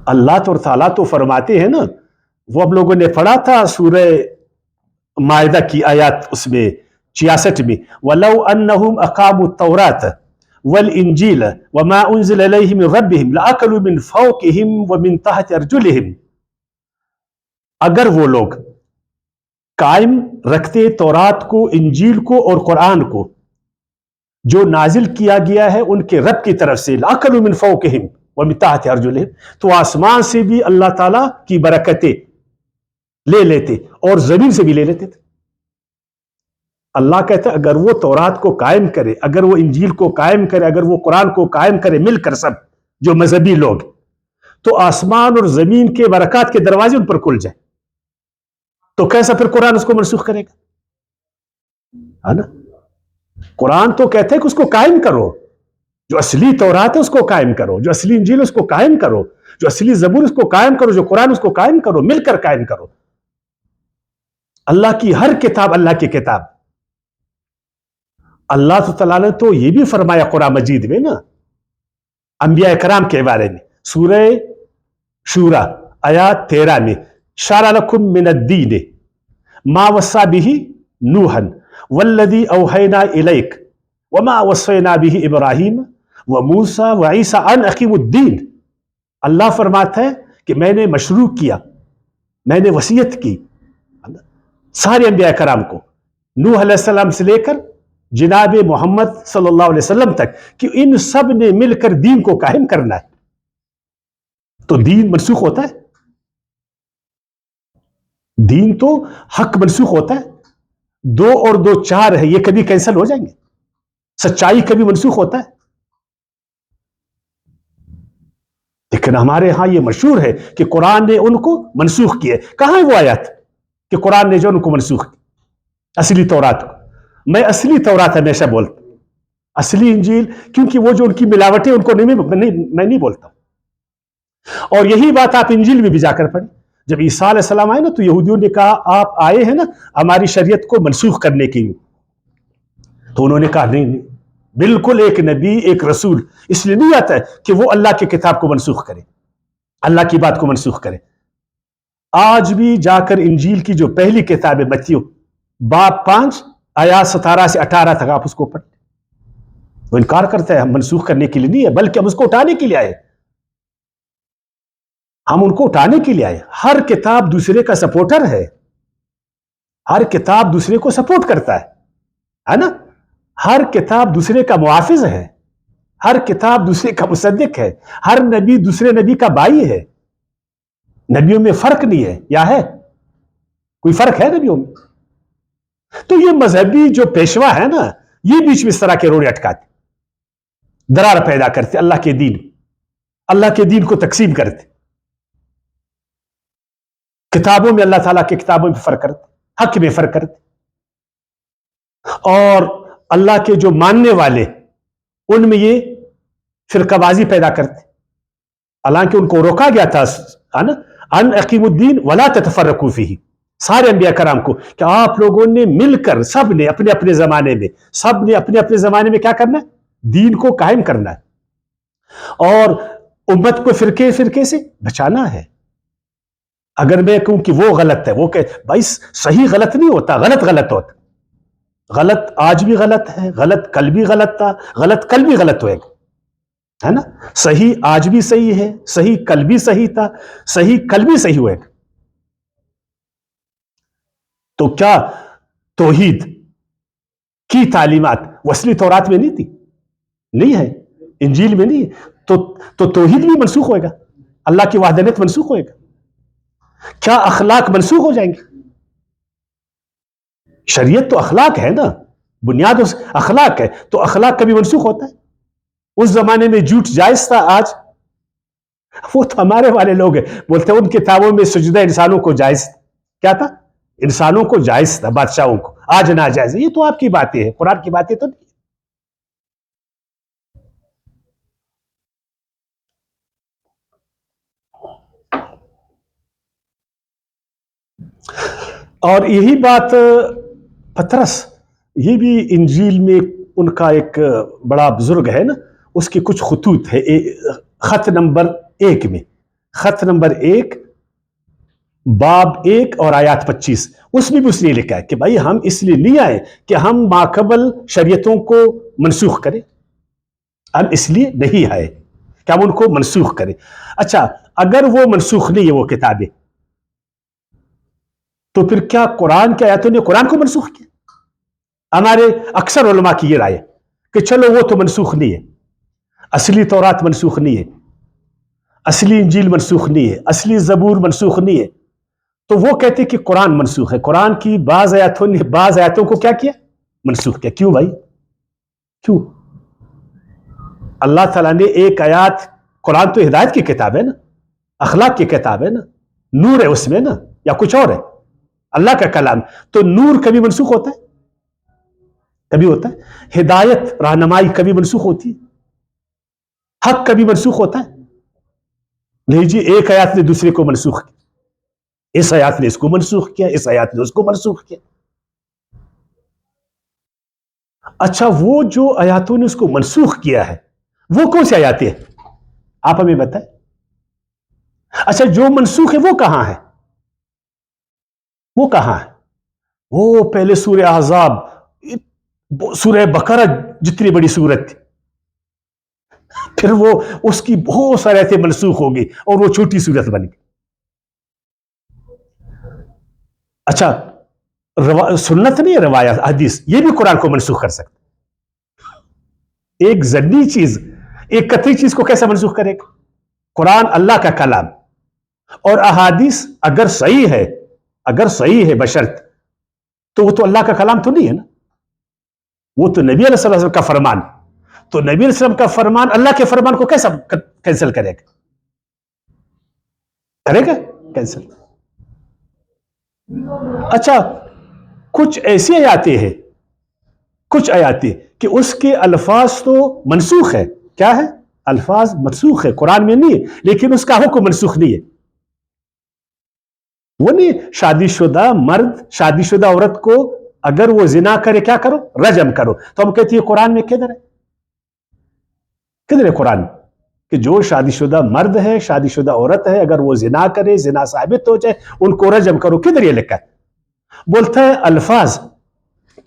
اللہ تعالیٰ تو فرماتے ہیں نا, وہ اب لوگوں نے پڑھا تھا سورہ مائدہ کی آیات اس میں 66 میں, وَلَوْ أَنَّهُمْ أَقَامُوا التَّوْرَاةَ وَالْإِنْجِيلَ وَمَا أُنزِلَ إِلَيْهِمْ مِنْ رَبِّهِمْ لَأَكَلُوا مِنْ فَوْقِهِمْ وَمِنْ تَحْتِ أَرْجُلِهِمْ. اگر وہ لوگ قائم رکھتے تورات کو, انجیل کو اور قرآن کو جو نازل کیا گیا ہے ان کے رب کی طرف سے, لَأَكَلُوا مِنْ فَوْقِهِمْ وَمِنْ تَحْتِ أَرْجُلِهِمْ, تو آسمان سے بھی اللہ تعالیٰ کی برکتیں لے لیتے اور زمین سے بھی لے لیتے تھے. اللہ کہتا ہے اگر وہ تورات کو قائم کرے, اگر وہ انجیل کو قائم کرے, اگر وہ قرآن کو قائم کرے مل کر سب جو مذہبی لوگ, تو آسمان اور زمین کے برکات کے دروازے ان پر کھل جائے. تو کیسا پھر قرآن اس کو منسوخ کرے گا؟ ہے نا. قرآن تو کہتے ہیں کہ اس کو قائم کرو, جو اصلی تورات ہے اس کو قائم کرو, جو اصلی انجیل اس کو قائم کرو, جو اصلی زبور اس کو قائم کرو, جو قرآن اس کو قائم کرو, مل کر قائم کرو. اللہ کی ہر کتاب اللہ کی کتاب. اللہ تعالیٰ نے تو یہ بھی فرمایا قرآن مجید میں نا انبیاء کرام کے بارے میں, سورہ شورا آیات 13 میں, شرع لکم من الدین ما وصی بہ نوحا والذی اوحینا الیک وما وصینا بہ ابراہیم وموسیٰ وعیسیٰ ان اقیموا الدین. اللہ فرماتا ہے کہ میں نے مشروع کیا, میں نے وصیت کی سارے انبیاء کرام کو, نوح علیہ السلام سے لے کر جناب محمد صلی اللہ علیہ وسلم تک, کہ ان سب نے مل کر دین کو قائم کرنا ہے. تو دین منسوخ ہوتا ہے؟ دین تو حق منسوخ ہوتا ہے. 2 اور 2 4 ہے, یہ کبھی کینسل ہو جائیں گے؟ سچائی کبھی منسوخ ہوتا ہے؟ لیکن ہمارے ہاں یہ مشہور ہے کہ قرآن نے ان کو منسوخ کیا. کہاں ہے وہ آیت کہ قرآن نے جو ان کو منسوخ کی اصلی تورات کو؟ میں اصلی تورات ہمیشہ بولتا ہوں, اصلی انجیل, کیونکہ وہ جو ان کی ملاوٹیں ان کو میں نہیں بولتا. اور یہی بات آپ انجیل میں بھی جا کر پڑھیں. جب عیسیٰ علیہ السلام آئے نا تو یہودیوں نے کہا آپ آئے ہیں نا ہماری شریعت کو منسوخ کرنے کے لیے, تو انہوں نے کہا نہیں, بالکل ایک نبی ایک رسول اس لیے نہیں آتا ہے کہ وہ اللہ کی کتاب کو منسوخ کرے, اللہ کی بات کو منسوخ کرے. آج بھی جا کر انجیل کی جو پہلی کتاب ہے متیو باب 5 آیات 17 سے 18 تک آپ اس کو پڑھیں. وہ انکار کرتا ہے ہم منسوخ کرنے کے لیے نہیں ہے, بلکہ ہم اس کو اٹھانے کے لیے آئے, ہم ان کو اٹھانے کے لیے آئے. ہر کتاب دوسرے کا سپورٹر ہے, ہر کتاب دوسرے کو سپورٹ کرتا ہے نا. ہر کتاب دوسرے کا محافظ ہے, ہر کتاب دوسرے کا مصدق ہے, ہر نبی دوسرے نبی کا بھائی ہے. نبیوں میں فرق نہیں ہے, یا ہے کوئی فرق ہے نبیوں میں؟ تو یہ مذہبی جو پیشوا ہے نا, یہ بیچ میں اس طرح کے روڑے اٹکاتے, درار پیدا کرتے, اللہ کے دین کو تقسیم کرتے. کتابوں میں اللہ تعالیٰ کی کتابوں میں فرق کرتے، حق میں فرق کرتے، اور اللہ کے جو ماننے والے ان میں یہ فرقہ بازی پیدا کرتے، حالانکہ ان کو روکا گیا تھا ان اقیم الدین ولا تتفرقوا فیہ، سارے انبیاء کرام کو، کہ آپ لوگوں نے مل کر، سب نے اپنے اپنے زمانے میں، سب نے اپنے اپنے زمانے میں کیا کرنا ہے؟ دین کو قائم کرنا ہے، اور امت کو فرقے فرقے سے بچانا ہے۔ اگر میں کہوں کہ وہ غلط ہے، وہ کہ بھائی صحیح غلط نہیں ہوتا، غلط غلط ہوتا، غلط آج بھی غلط ہے، غلط کل بھی غلط تھا، غلط کل بھی غلط ہوئے گا، ہے نا؟ صحیح آج بھی صحیح ہے، صحیح کل بھی صحیح تھا، صحیح کل بھی صحیح ہوئے گا۔ تو کیا توحید کی تعلیمات اصلی تورات میں نہیں تھی؟ نہیں ہے، انجیل میں نہیں ہے، تو توحید بھی منسوخ ہوئے گا، اللہ کی وحدانیت منسوخ ہوئے گا، کیا اخلاق منسوخ ہو جائیں گے؟ شریعت تو اخلاق ہے نا، بنیاد اس اخلاق ہے، تو اخلاق کبھی منسوخ ہوتا ہے؟ اس زمانے میں جھوٹ جائز تھا، آج وہ تو ہمارے والے لوگ ہیں، بولتے ہیں ان کتابوں میں سجدہ انسانوں کو جائز کیا تھا؟ انسانوں کو جائز تھا، بادشاہوں کو، آج ناجائز ہے۔ یہ تو آپ کی باتیں ہیں، قرآن کی باتیں تو نہیں۔ اور یہی بات پطرس، یہ بھی انجیل میں ان کا ایک بڑا بزرگ ہے نا، اس کے کچھ خطوط ہے، خط نمبر 1 میں، خط نمبر 1 باب 1 اور آیات 25، اس میں بھی اس نے لکھا ہے کہ بھائی ہم اس لیے نہیں آئے کہ ہم ماقبل شریعتوں کو منسوخ کریں، ہم اس لیے نہیں آئے کہ ہم ان کو منسوخ کریں۔ اچھا، اگر وہ منسوخ نہیں ہے وہ کتابیں، تو پھر کیا قرآن کی آیاتوں نے قرآن کو منسوخ کیا؟ ہمارے اکثر علماء کی یہ رائے کہ چلو وہ تو منسوخ نہیں ہے، اصلی تورات منسوخ نہیں ہے، اصلی انجیل منسوخ نہیں ہے، اصلی زبور منسوخ نہیں ہے، تو وہ کہتے کہ قرآن منسوخ ہے، قرآن کی بعض آیاتوں نے بعض آیاتوں کو کیا کیا؟ منسوخ کیا۔ کیوں بھائی؟ کیوں؟ اللہ تعالیٰ نے ایک آیات، قرآن تو ہدایت کی کتاب ہے نا، اخلاق کی کتاب ہے نا، نور ہے اس میں نا، یا کچھ اور ہے؟ اللہ کا کلام، تو نور کبھی منسوخ ہوتا ہے؟ کبھی ہوتا ہے؟ ہدایت رہنمائی کبھی منسوخ ہوتی ہے؟ حق کبھی منسوخ ہوتا ہے؟ نہیں جی، ایک آیات نے دوسرے کو منسوخ کیا، اس آیات نے اس کو منسوخ کیا، اس آیات نے اس کو منسوخ کیا۔ اچھا، وہ جو آیاتوں نے اس کو منسوخ کیا ہے وہ کون سی آیاتیں ہیں؟ آپ ہمیں بتائیں۔ اچھا، جو منسوخ ہے وہ کہاں ہے؟ وہ کہاں ہے؟ وہ پہلے سورہ احزاب، سورہ بقرہ جتنی بڑی سورت تھی، پھر وہ اس کی بہت ساری آیتیں منسوخ ہو گئی اور وہ چھوٹی سورت بن گئی۔ اچھا، سنت نہیں، روایات حدیث، یہ بھی قرآن کو منسوخ کر سکتے۔ ایک ضمنی چیز ایک قطعی چیز کو کیسے منسوخ کرے گا؟ قرآن اللہ کا کلام اور احادیث اگر صحیح ہے بشرط، تو وہ تو اللہ کا کلام تو نہیں ہے نا، وہ تو نبی علیہ السلام کا فرمان، تو نبی علیہ السلام کا فرمان اللہ کے فرمان کو کیسا کینسل کرے گا؟ کینسل۔ اچھا، کچھ ایسی آیاتیں کہ اس کے الفاظ تو منسوخ ہے، کیا ہے؟ الفاظ منسوخ ہے، قرآن میں نہیں ہے، لیکن اس کا حکم منسوخ نہیں ہے۔ وہ نہیں، شادی شدہ مرد شادی شدہ عورت کو اگر وہ زنا کرے کیا کرو؟ رجم کرو۔ تو ہم کہتے ہیں قرآن میں کدھر ہے قرآن کہ جو شادی شدہ مرد ہے، شادی شدہ عورت ہے، اگر وہ زنا کرے، زنا ثابت ہو جائے، ان کو رجم کرو؟ کدھر یہ لکھا ہے؟ بولتا ہے الفاظ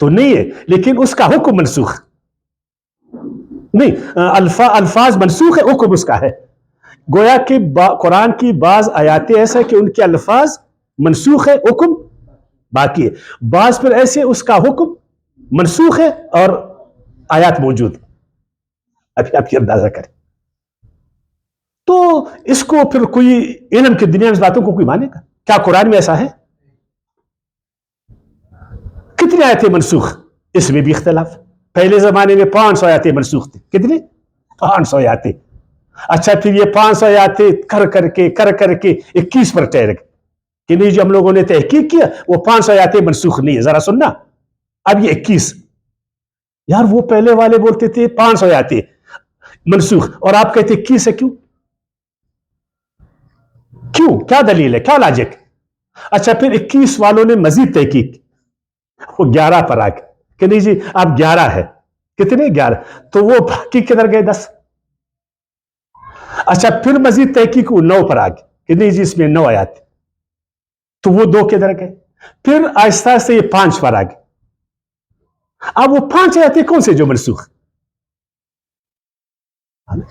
تو نہیں ہے لیکن اس کا حکم منسوخ نہیں، الفاظ منسوخ ہے، حکم اس کا ہے۔ گویا کہ قرآن کی بعض آیاتیں ایسے کہ ان کے الفاظ منسوخ ہے، حکم باقی ہے، بعض پھر ایسے اس کا حکم منسوخ ہے اور آیات موجود۔ ابھی آپ کی اندازہ کریں تو اس کو پھر کوئی علم کی دنیا میں اس باتوں کو کوئی مانے گا؟ کیا قرآن میں ایسا ہے؟ کتنی آیتیں منسوخ؟ اس میں بھی اختلاف۔ پہلے زمانے میں 500 آیتیں منسوخ تھی، کتنی؟ 500 آیتیں۔ اچھا، پھر یہ 500 آیتیں کر کر کے 21 پر ٹھہر گئے، کہ نہیں جی ہم لوگوں نے تحقیق کیا وہ 500 آیاتیں منسوخ نہیں ہے. ذرا سننا, اب یہ 21, یار وہ پہلے والے بولتے تھے 500 آیاتیں منسوخ اور آپ کہتے 21 ہے, کیوں کیا دلیل ہے, کیا لاجک؟ اچھا پھر 21 والوں نے مزید تحقیق, وہ 11 پر آ گئے کہ نہیں جی اب 11 ہے. کتنے 11؟ تو وہ باقی کدھر گئے 10. اچھا پھر مزید تحقیق 9 پر آ گئے کہ نہیں جی اس میں 9 آیات, تو وہ 2 کدھر گئے. پھر آہستہ آہستہ یہ 5 پر آ گئے. اب وہ 5 آیاتیں کون سے جو منسوخ,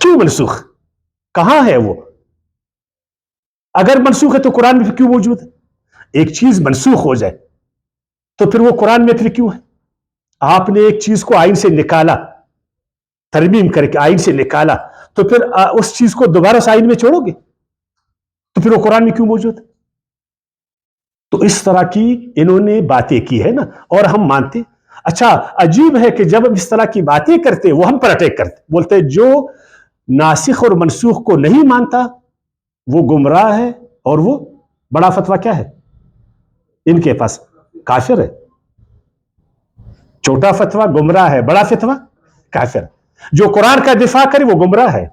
کیوں منسوخ, کہاں ہے وہ؟ اگر منسوخ ہے تو قرآن میں کیوں موجود ہے؟ ایک چیز منسوخ ہو جائے تو پھر وہ قرآن میں پھر کیوں ہے؟ آپ نے ایک چیز کو آئین سے نکالا, ترمیم کر کے آئین سے نکالا, تو پھر اس چیز کو دوبارہ اس آئین میں چھوڑو گے تو پھر وہ قرآن میں کیوں موجود ہے؟ تو اس طرح کی انہوں نے باتیں کی ہے نا, اور ہم مانتے. اچھا عجیب ہے کہ جب ہم اس طرح کی باتیں کرتے وہ ہم پر اٹیک کرتے, بولتے جو ناسخ اور منسوخ کو نہیں مانتا وہ گمراہ ہے, اور وہ بڑا فتویٰ کیا ہے ان کے پاس, کافر ہے. چھوٹا فتویٰ گمراہ ہے, بڑا فتویٰ کافر. جو قرآن کا دفاع کرے وہ گمراہ ہے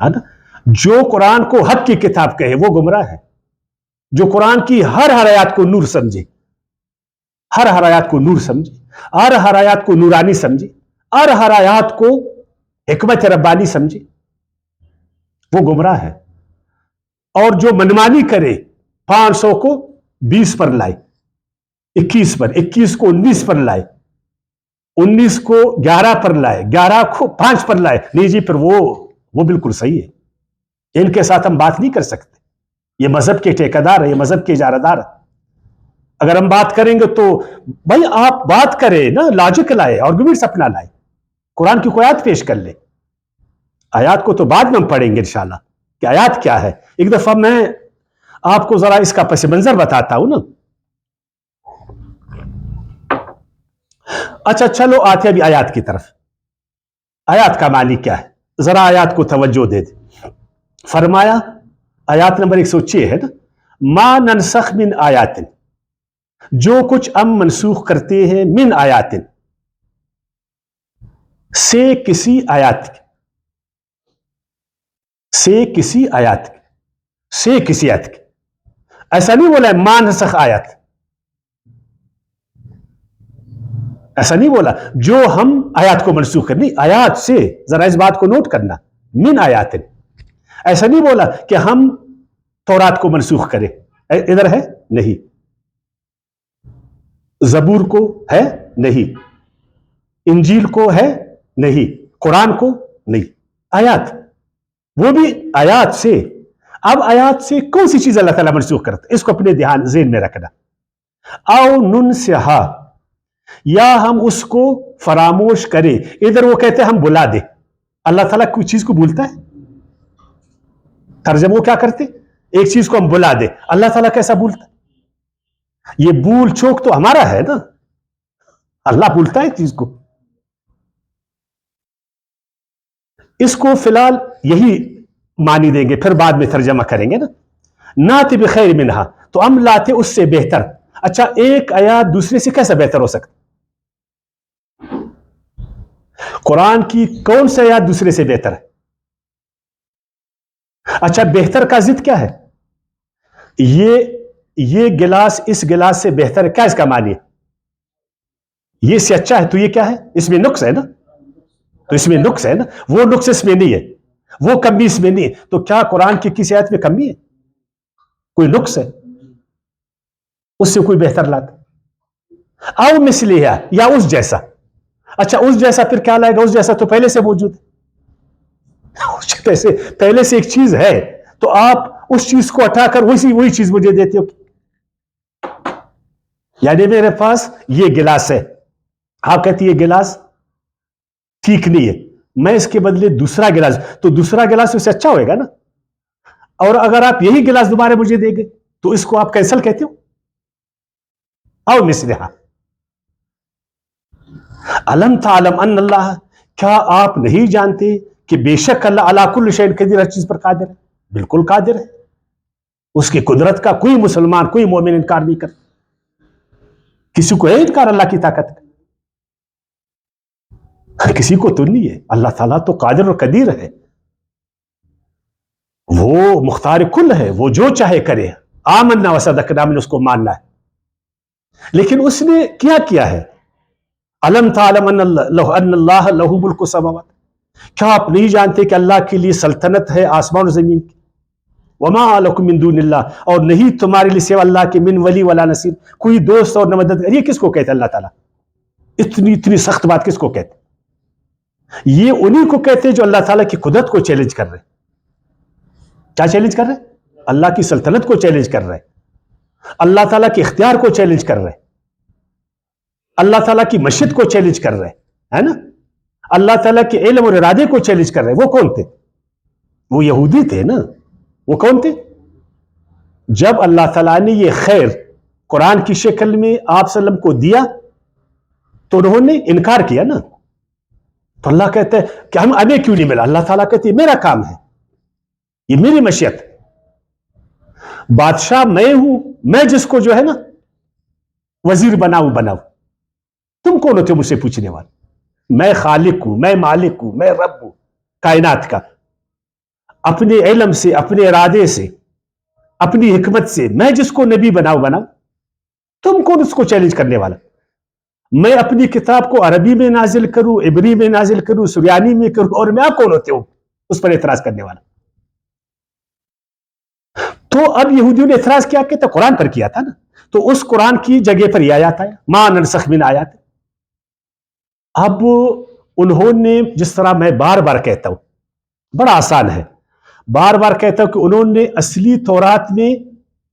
نا, جو قرآن کو حق کی کتاب کہے وہ گمراہ ہے. جو قرآن کی ہر آیات کو نور سمجھے, ہر آیات کو نور سمجھے, ہر آیات کو نورانی سمجھے, ہر آیات کو حکمت ربانی سمجھے, وہ گمراہ ہے. اور جو منمانی کرے 500 کو 20 پر لائے, 21 پر, 21 کو 19 پر لائے, 19 کو 11 پر لائے, 11 کو 5 پر لائے, نہیں جی پھر وہ بالکل صحیح ہے. ان کے ساتھ ہم بات نہیں کر سکتے. یہ مذہب کے ٹھیکیدار ہے, یہ مذہب کے اجارہ دار ہے. اگر ہم بات کریں گے تو بھائی آپ بات کریں نا, لاجک لائے, آرگومنٹس اپنا لائے, قرآن کی کوئی آیات پیش کر لے. آیات کو تو بعد میں ہم پڑھیں گے انشاءاللہ کہ آیات کیا ہے. ایک دفعہ میں آپ کو ذرا اس کا پس منظر بتاتا ہوں نا. اچھا چلو آتے ابھی آیات کی طرف. آیات کا معنی کیا ہے, ذرا آیات کو توجہ دے دیں. فرمایا آیات نمبر 106 ہے نا, ما ننسخ من آیات, جو کچھ ہم منسوخ کرتے ہیں, من آیات سے کسی آیات کے, سے کسی آیات کے, سے کسی آیت کے. ایسا نہیں بولا ہے ما ننسخ آیات, ایسا نہیں بولا جو ہم آیات کو منسوخ کریں, آیات سے, ذرا اس بات کو نوٹ کرنا, من آیات. ایسا نہیں بولا کہ ہم تورات کو منسوخ کریں, ادھر ہے نہیں, زبور کو ہے نہیں, انجیل کو ہے نہیں, قرآن کو نہیں, آیات, وہ بھی آیات سے. اب آیات سے کون سی چیز اللہ تعالیٰ منسوخ کرتا ہے, اس کو اپنے ذہن میں رکھنا. او ننسہا, یا ہم اس کو فراموش کریں. ادھر وہ کہتے ہیں ہم بلا دیں. اللہ تعالیٰ کوئی چیز کو بھولتا ہے؟ ترجمہ کیا کرتے, ایک چیز کو ہم بلا دیں, اللہ تعالیٰ کیسا بھولتا ہے؟ یہ بھول چوک تو ہمارا ہے نا, اللہ بھولتا ہے ایک چیز کو. اس کو فی الحال یہی معنی دیں گے, پھر بعد میں ترجمہ کریں گے نا. نات بخیر منہا, تو ہم لاتے اس سے بہتر. اچھا ایک آیات دوسرے سے کیسے بہتر ہو سکتا؟ قرآن کی کون سی آیات دوسرے سے بہتر ہے؟ اچھا بہتر کا ضد کیا ہے؟ یہ گلاس اس گلاس سے بہتر ہے, کیا اس کا معنی ہے؟ یہ سے اچھا ہے تو یہ کیا ہے, اس میں نقص ہے نا, تو اس میں نقص ہے نا, وہ نقص اس میں نہیں ہے, وہ کمی اس میں نہیں ہے. تو کیا قرآن کی کسی آیت میں کمی ہے؟ کوئی نقص ہے؟ اس سے کوئی بہتر لاتا. او مثلیہا, یا اس جیسا. اچھا اس جیسا پھر کیا لائے گا؟ اس جیسا تو پہلے سے موجود ہے, پہلے سے ایک چیز ہے, تو آپ اس چیز کو ہٹا کر وہی چیز مجھے دیتے ہو. یعنی میرے پاس یہ گلاس ہے, آپ کہتی یہ گلاس ٹھیک نہیں ہے, میں اس کے بدلے دوسرا گلاس, تو دوسرا گلاس اس سے اچھا ہوئے گا نا. اور اگر آپ یہی گلاس دوبارہ مجھے دیں گے تو اس کو آپ کینسل کہتے ہو. او مثلہا, الم تعلم ان اللہ, کیا آپ نہیں جانتے کہ بے شک اللہ علی کل شیء قدیر, ہر چیز پر قادر ہے؟ بالکل قادر ہے. اس کی قدرت کا کوئی مسلمان کوئی مومن انکار نہیں کرتا. کسی کو ہے انکار اللہ کی طاقت کا؟ کسی کو تو نہیں ہے. اللہ تعالیٰ تو قادر اور قدیر ہے, وہ مختار کل ہے, وہ جو چاہے کرے. آمنا وصدقنا میں اس کو ماننا ہے. لیکن اس نے کیا ہے؟ علم تعلم ان اللہ لہ ملک السماوات, کیا آپ نہیں جانتے کہ اللہ کے لیے سلطنت ہے آسمان و زمین کی؟ وما لکم من دون اللہ, اور نہیں تمہارے لیے سوا اللہ کے من ولی ولا نصیر, کوئی دوست اور نہ مددگار. یہ کس کو کہتے اللہ تعالیٰ؟ اتنی سخت بات کس کو کہتے؟ یہ انہی کو کہتے جو اللہ تعالیٰ کی قدرت کو چیلنج کر رہے. کیا چیلنج کر رہے؟ اللہ کی سلطنت کو چیلنج کر رہے, اللہ تعالیٰ کے اختیار کو چیلنج کر رہے, اللہ تعالیٰ کی مشیت کو چیلنج کر رہے, ہے نا, اللہ تعالیٰ کے علم اور ارادے کو چیلنج کر رہے. وہ کون تھے؟ وہ یہودی تھے نا. وہ کون تھے؟ جب اللہ تعالیٰ نے یہ خیر قرآن کی شکل میں آپ صلی اللہ علیہ وسلم کو دیا تو انہوں نے انکار کیا نا. تو اللہ کہتا ہے کہ ہمیں کیوں نہیں ملا؟ اللہ تعالیٰ کہتے ہیں میرا کام ہے, یہ میری مشیت. بادشاہ میں ہوں, میں جس کو جو ہے نا وزیر بناؤں. تم کون ہوتے مجھ سے پوچھنے والے؟ میں خالق ہوں, میں مالک ہوں, میں رب ہوں کائنات کا. اپنے علم سے, اپنے ارادے سے, اپنی حکمت سے میں جس کو نبی بناؤں. تم کون اس کو چیلنج کرنے والا؟ میں اپنی کتاب کو عربی میں نازل کروں, عبری میں نازل کروں, سریانی میں کروں, اور میں آپ کون ہوتے ہو اس پر اعتراض کرنے والا؟ تو اب یہودیوں نے اعتراض کیا کہ قرآن پر کیا تھا نا, تو اس قرآن کی جگہ پر یہ آیات آیا, ما ننسخ من آیات. اب انہوں نے, جس طرح میں بار بار کہتا ہوں, بڑا آسان ہے, بار بار کہتا ہوں کہ انہوں نے اصلی تورات میں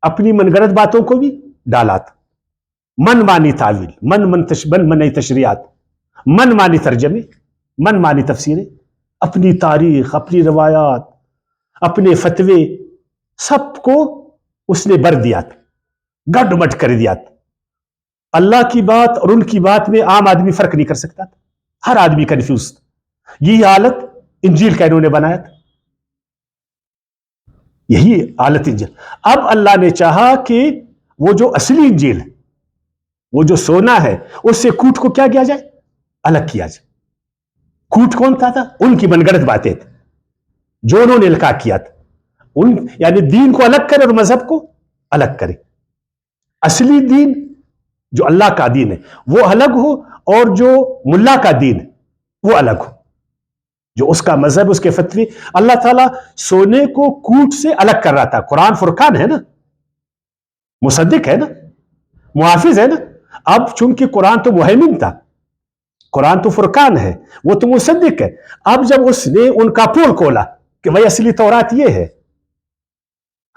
اپنی من گڑت باتوں کو بھی ڈالا تھا. من مانی تعویل, من تشریعات, من مانی ترجمے, من مانی تفسیریں, اپنی تاریخ, اپنی روایات, اپنے فتوے, سب کو اس نے بر دیا تھا, گڈ مٹ کر دیا تھا. اللہ کی بات اور ان کی بات میں عام آدمی فرق نہیں کر سکتا تھا, ہر آدمی کنفیوز تھا. یہی حالت انجیل کا انہوں نے بنایا تھا, یہی حالت انجیل. اب اللہ نے چاہا کہ وہ جو اصلی انجیل ہے, وہ جو سونا ہے, اس سے کوٹ کو کیا کیا جائے؟ الگ کیا جائے. کوٹ کون تھا؟ ان کی من گڑت باتیں تھیں جو انہوں نے القاء کیا تھا. یعنی دین کو الگ کرے اور مذہب کو الگ کرے. اصلی دین جو اللہ کا دین ہے وہ الگ ہو, اور جو ملا کا دین ہے وہ الگ ہو, جو اس کا مذہب, اس کے فتوی. اللہ تعالیٰ سونے کو کوٹ سے الگ کر رہا تھا. قرآن فرقان ہے نا, مصدق ہے نا, محافظ ہے نا. اب چونکہ قرآن تو مہیمن تھا, قرآن تو فرقان ہے, وہ تو مصدق ہے. اب جب اس نے ان کا پول کھولا کہ بھائی اصلی تورات یہ ہے,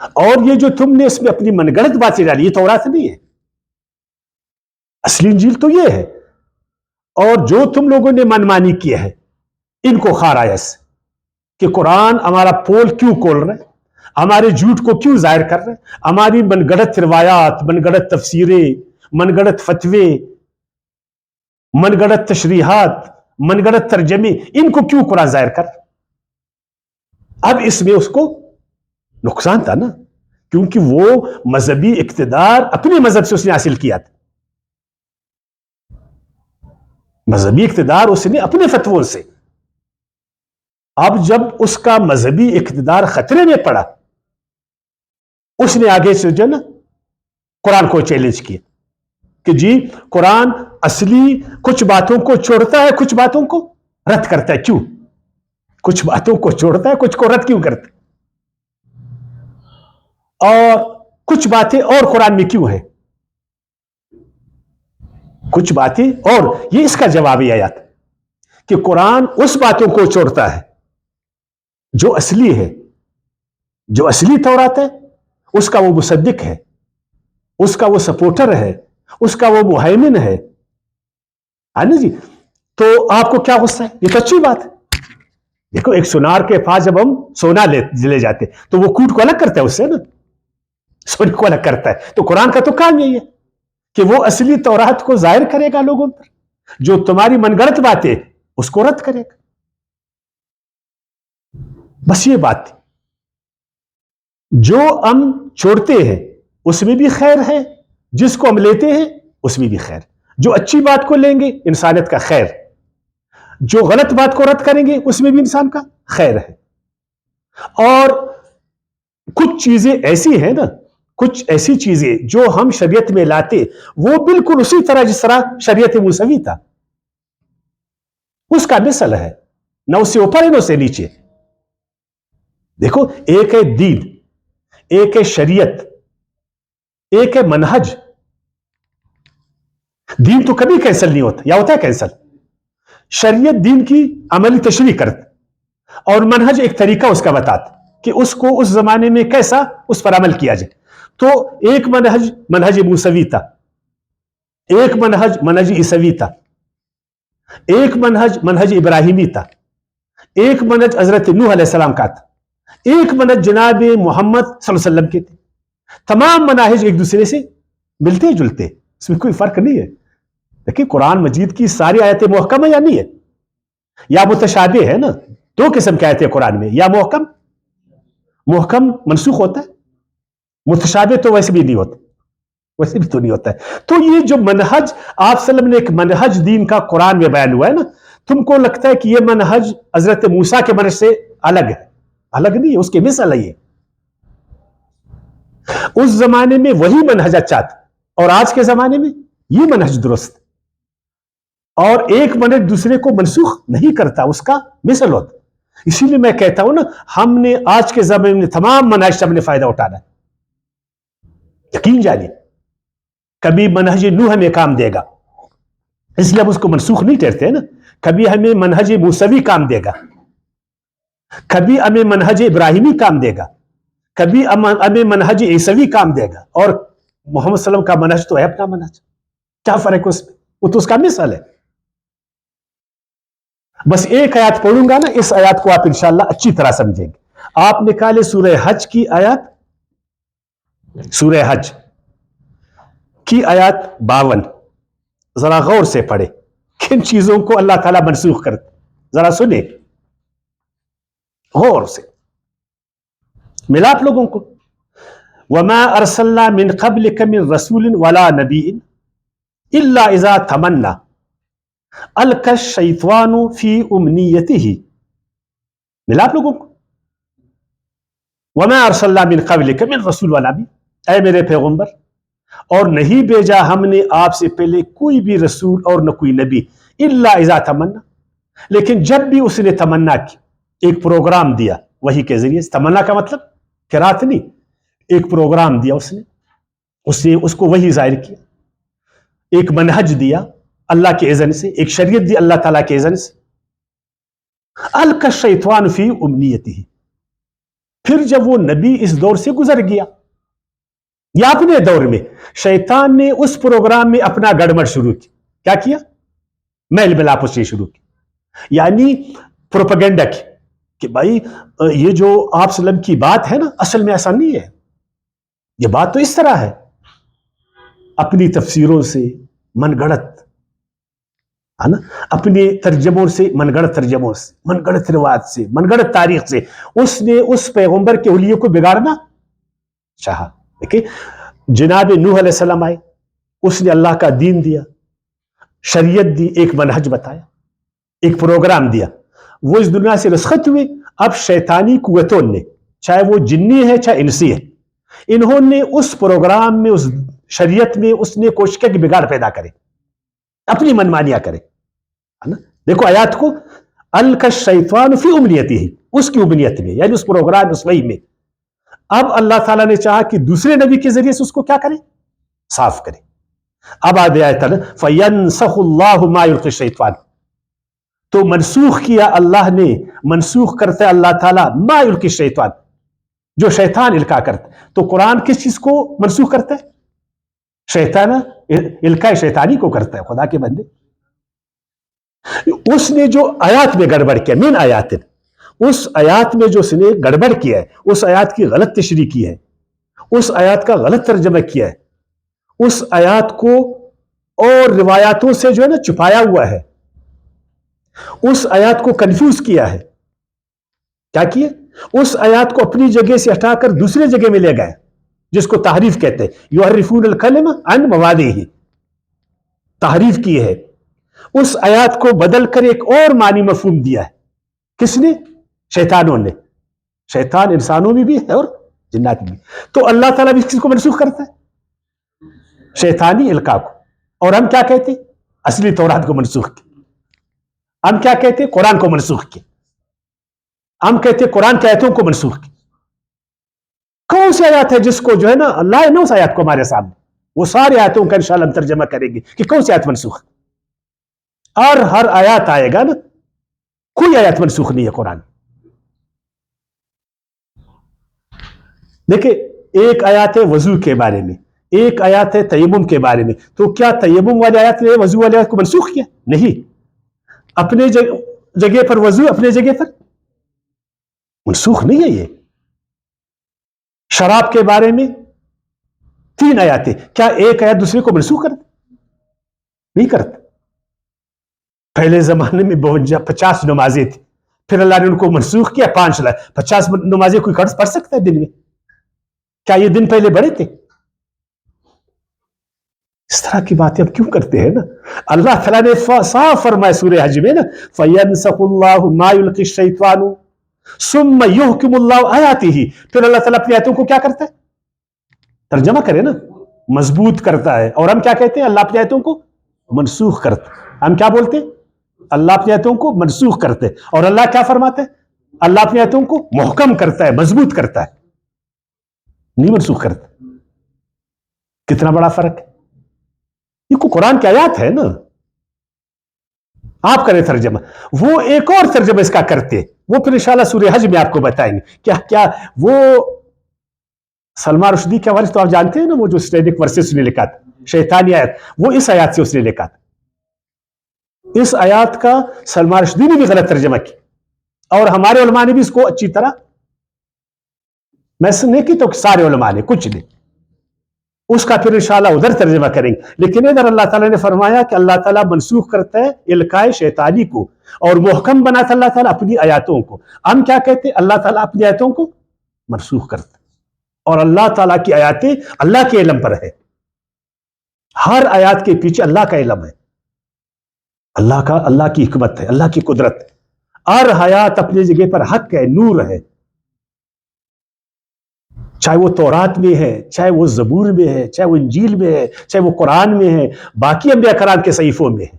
اور یہ جو تم نے اس میں اپنی من گڑت باتیں ڈالی, یہ تورات نہیں ہے, اصلی انجیل تو یہ ہے. اور جو تم لوگوں نے من مانی کیا ہے, ان کو خار آیا اس کہ قرآن ہمارا پول کیوں کھول رہے, ہمارے جھوٹ کو کیوں ظاہر کر رہے, ہماری من گڑت روایات, من گڑت تفسیریں, من گڑت فتوے, من گڑت تشریحات, من گڑت ترجمے, ان کو کیوں قرآن ظاہر کر. اب اس میں اس کو نقصان تھا نا, کیونکہ وہ مذہبی اقتدار اپنے مذہب سے اس نے حاصل کیا تھا. مذہبی اقتدار اس نے اپنے فتووں سے. اب جب اس کا مذہبی اقتدار خطرے میں پڑا, اس نے آگے سے جو نا قرآن کو چیلنج کیا کہ جی قرآن اصلی کچھ باتوں کو چھوڑتا ہے, کچھ باتوں کو رد کرتا ہے. کیوں؟ کچھ باتوں کو چھوڑتا ہے, کچھ کو رد کیوں کرتا ہے؟ اور کچھ باتیں اور قرآن میں کیوں ہے؟ کچھ باتیں اور, یہ اس کا جواب یہ آیات کہ قرآن اس باتوں کو چھوڑتا ہے جو اصلی ہے, جو اصلی تورات ہے اس کا وہ مصدق ہے, اس کا وہ سپورٹر ہے, اس کا وہ مہیمن ہے نا جی. تو آپ کو کیا غصہ ہے؟ یہ تو اچھی بات ہے. دیکھو ایک سونار کے پاس جب ہم سونا لے جاتے تو وہ کوٹ کو الگ کرتا ہے اس سے نا, سونے کو الگ کرتا ہے. تو قرآن کا تو کام یہی ہے کہ وہ اصلی تورات کو ظاہر کرے گا لوگوں پر, جو تمہاری من گڑت باتیں اس کو رد کرے گا. بس یہ بات تھی. جو ہم چھوڑتے ہیں اس میں بھی خیر ہے، جس کو ہم لیتے ہیں اس میں بھی خیر. جو اچھی بات کو لیں گے انسانیت کا خیر، جو غلط بات کو رد کریں گے اس میں بھی انسان کا خیر ہے. اور کچھ چیزیں ایسی ہیں نا، کچھ ایسی چیزیں جو ہم شریعت میں لاتے وہ بالکل اسی طرح جس طرح شریعت موسوی تھا اس کا مثل ہے، نہ اس سے اوپر ہے نہ اس سے نیچے. دیکھو، ایک ہے دین، ایک ہے شریعت، ایک ہے منہج. دین تو کبھی کینسل نہیں ہوتا، یا ہوتا ہے کینسل؟ شریعت دین کی عملی تشریح کرتا، اور منہج ایک طریقہ اس کا بتاتا کہ اس کو اس زمانے میں کیسا اس پر عمل کیا جائے. تو ایک منہج موسوی تھا، ایک منہج عیسوی تھا، ایک منہج ابراہیمی تھا، ایک منہج حضرت نوح علیہ السلام کا تھا، ایک منہج جناب محمد صلی اللہ علیہ وسلم کے تھے. تمام مناہج ایک دوسرے سے ملتے جلتے، اس میں کوئی فرق نہیں ہے. دیکھیں، قرآن مجید کی ساری آیتیں محکم ہے یا نہیں ہے؟ یا متشابہ ہے نا. دو قسم کی آیتیں قرآن میں، یا محکم منسوخ ہوتا ہے، متشابہ تو ویسے بھی نہیں ہوتا، ویسے بھی تو نہیں ہوتا ہے. تو یہ جو منہج آپ صلی اللہ علیہ وسلم نے ایک منہج دین کا قرآن میں بیان ہوا ہے نا، تم کو لگتا ہے کہ یہ منہج حضرت موسیٰ کے منہج سے الگ ہے. الگ نہیں ہے، اس کے مثل ہے. یہ اس زمانے میں وہی منہج اچھا تھا، اور آج کے زمانے میں یہ منہج درست، اور ایک منہج دوسرے کو منسوخ نہیں کرتا، اس کا مثل ہوتا. اسی لیے میں کہتا ہوں نا، ہم نے آج کے زمانے میں تمام منہج سے ہم نے فائدہ اٹھانا ہے. یقین جانیے، کبھی منہج نوح ہمیں کام دے گا، اس لیے ہم اس کو منسوخ نہیں ٹھہرتے نا. کبھی ہمیں منہج موسوی کام دے گا، کبھی ہمیں منہج ابراہیمی کام دے گا، کبھی ہمیں منہج عیسوی کام دے گا. اور محمد صلی اللہ علیہ وسلم کا منہج تو ہے اپنا منہج، کیا فرق ہے اس میں؟ وہ تو اس کا مثال ہے. بس ایک آیات پڑھوں گا نا، اس آیات کو آپ انشاءاللہ اچھی طرح سمجھیں گے. آپ نکالے سورہ حج کی آیات، سورہ حج کی آیات 52. ذرا غور سے پڑھے کن چیزوں کو اللہ تعالیٰ منسوخ کرتے، ذرا سنیں غور سے. ملا آپ لوگوں کو؟ وما ارسلنا من قبلک من رسول ولا نبی الا اذا تمنى القى الشیطان فی امنیتہ. ملا آپ لوگوں کو؟ وما ارسلنا من قبلک من رسول ولا نبی، اے میرے پیغمبر، اور نہیں بھیجا ہم نے آپ سے پہلے کوئی بھی رسول اور نہ کوئی نبی، الا اذا تمنا، لیکن جب بھی اس نے تمنا کی، ایک پروگرام دیا وحی کے ذریعے. تمنا کا مطلب قرات نہیں، ایک پروگرام دیا اس نے اس کو وحی ظاہر کیا، ایک منہج دیا اللہ کے اذن سے، ایک شریعت دی اللہ تعالیٰ کے اذن سے. القى الشیطان فی امنیتہ، پھر جب وہ نبی اس دور سے گزر گیا، یا اپنے دور میں شیطان نے اس پروگرام میں اپنا گڑبڑ شروع کی. کیا کیا؟ میل ملاپ سے شروع کی، یعنی پروپیگنڈا کی کہ بھائی یہ جو آپ صلی اللہ علیہ وسلم کی بات ہے نا، اصل میں ایسا نہیں ہے، یہ بات تو اس طرح ہے. اپنی تفسیروں سے من گڑت ہے نا، اپنے ترجموں سے من گڑت ترجموں سے، من گڑت روایت سے، من گڑت تاریخ سے اس نے اس پیغمبر کے حلیے کو بگاڑنا چاہا. دیکھیں، جناب نوح علیہ السلام آئے، اس نے اللہ کا دین دیا، شریعت دی، ایک منہج بتایا، ایک پروگرام دیا. وہ اس دنیا سے رخصت ہوئے. اب شیطانی قوتوں نے، چاہے وہ جنی ہے چاہے انسی ہے، انہوں نے اس پروگرام میں، اس شریعت میں اس نے کوشش کی کہ بگاڑ پیدا کرے، اپنی منمانیاں کرے. دیکھو آیات کو، القى الشیطان فی امنیتہ، اس کی امنیت میں، یعنی اس پروگرام، اس وحی میں. اب اللہ تعالیٰ نے چاہا کہ دوسرے نبی کے ذریعے سے اس کو کیا کرے؟ صاف کرے. اب آدھے آیت ہے فَيَنْسَخُ اللَّهُ مَا يُلْقِي الشَّيْطَانُ، تو منسوخ کیا اللہ نے، منسوخ کرتا ہے اللہ تعالیٰ ما یلقی الشیطان، جو شیطان القاء کرتا ہے. تو قرآن کس چیز کو منسوخ کرتا ہے؟ شیطان القاء شیطانی کو کرتا ہے. خدا کے بندے، اس نے جو آیات میں گڑبڑ کیا، من آیات، اس آیات میں جو اس نے گڑبڑ کیا ہے، اس آیات کی غلط تشریح کی ہے، اس آیات کا غلط ترجمہ کیا ہے، اس آیات کو اور روایاتوں سے جو ہے نا چھپایا ہوا ہے، اس آیات کو کنفیوز کیا ہے. کیا کیا؟ اس آیات کو اپنی جگہ سے ہٹا کر دوسرے جگہ میں لے گئے. جس کو تحریف کہتے ہیں. یحرفون الکلم عن مواضعہ، تحریف کی ہے. اس آیات کو بدل کر ایک اور معنی مفہوم دیا ہے. کس نے؟ شیطانوں نے. شیطان انسانوں میں بھی ہے اور جنات میں بھی. تو اللہ تعالیٰ بھی کس کو منسوخ کرتا ہے؟ شیطانی القاء کو. اور ہم کیا کہتے ہیں؟ اصلی تورات کو منسوخ کیا. ہم کیا کہتے ہیں؟ قرآن کو منسوخ کیا. ہم کہتے ہیں قرآن کی آیتوں کو منسوخ کیا. کون سی آیات ہے جس کو جو ہے نا اللہ ہے نا اس آیات کو ہمارے سامنے، وہ ساری آیتوں کا انشاءاللہ ہم ترجمہ کریں گے کہ کون سی آیت منسوخ. اور ہر آیات آئے گا نا، کوئی آیت منسوخ نہیں ہے قرآن. دیکھیں، ایک آیات ہے وضو کے بارے میں، ایک آیات ہے تیمم کے بارے میں. تو کیا تیمم والی آیات نے وضو والی آیت کو منسوخ کیا؟ نہیں. اپنے جگہ پر وضو، اپنے جگہ پر منسوخ نہیں ہے. یہ شراب کے بارے میں 3 آیاتیں، کیا ایک آیت دوسرے کو منسوخ کرتا؟ نہیں کرتا. پہلے زمانے میں 50 نمازیں تھیں، پھر اللہ نے ان کو منسوخ کیا 5 لاکھ. 50 نمازیں کوئی پڑھ سکتا ہے دن میں؟ کیا یہ دن پہلے بڑے تھے؟ اس طرح کی باتیں اب کیوں کرتے ہیں نا. اللہ تعالیٰ نے صاف فرمایا سورہ حج میں نا، فَيَنْسَخُ اللَّهُ مَا يُلْقِي الشَّيْطَانُ ثُمَّ يُحْكِمُ اللَّهُ آيَاتِهِ. پھر اللہ تعالیٰ اپنی آیتوں کو کیا کرتا ہے؟ ترجمہ کرے نا، مضبوط کرتا ہے. اور ہم کیا کہتے ہیں؟ اللہ اپنی آیتوں کو منسوخ کرتا ہے. ہم کیا بولتے ہیں؟ اللہ اپنی آیتوں کو منسوخ کرتے ہیں. اور اللہ کیا فرماتا ہے؟ اللہ اپنی آیتوں کو محکم کرتا ہے، مضبوط کرتا ہے، نہیں منسوخ کرتا. کتنا بڑا فرق ہے. یہ کو قرآن کی آیات ہے نا، آپ کریں ترجمہ. وہ ایک اور ترجمہ اس کا کرتے، وہ پھر انشاءاللہ سورہ حج میں آپ کو بتائیں گے. کیا وہ سلمان رشدی کے حوالے سے تو آپ جانتے ہیں نا، وہ جو اسٹینڈک ورسز نے لکھا تھا، شیطانی آیت، وہ اس آیات سے اس نے لکھا تھا. اس آیات کا سلمان رشدی نے بھی غلط ترجمہ کیا، اور ہمارے علماء نے بھی اس کو اچھی طرح، میں نہیں کی تو سارے علماء نے، کچھ نہیں، اس کا پھر انشاءاللہ ادھر ترجمہ کریں گے. لیکن ادھر اللہ تعالیٰ نے فرمایا کہ اللہ تعالیٰ منسوخ کرتا ہے القائے شیطانی کو، اور محکم بناتا اللہ تعالیٰ اپنی آیاتوں کو. ہم کیا کہتے ہیں؟ اللہ تعالیٰ اپنی آیاتوں کو منسوخ کرتا ہے. اور اللہ تعالیٰ کی آیاتیں اللہ کے علم پر ہے. ہر آیات کے پیچھے اللہ کا علم ہے، اللہ کی حکمت ہے، اللہ کی قدرت ہے. ہر آیات اپنی جگہ پر حق ہے، نور ہے، چاہے وہ تورات میں ہے، چاہے وہ زبور میں ہے، چاہے وہ انجیل میں ہے، چاہے وہ قرآن میں ہے، باقی انبیاء کرام کے صحیفوں میں ہے.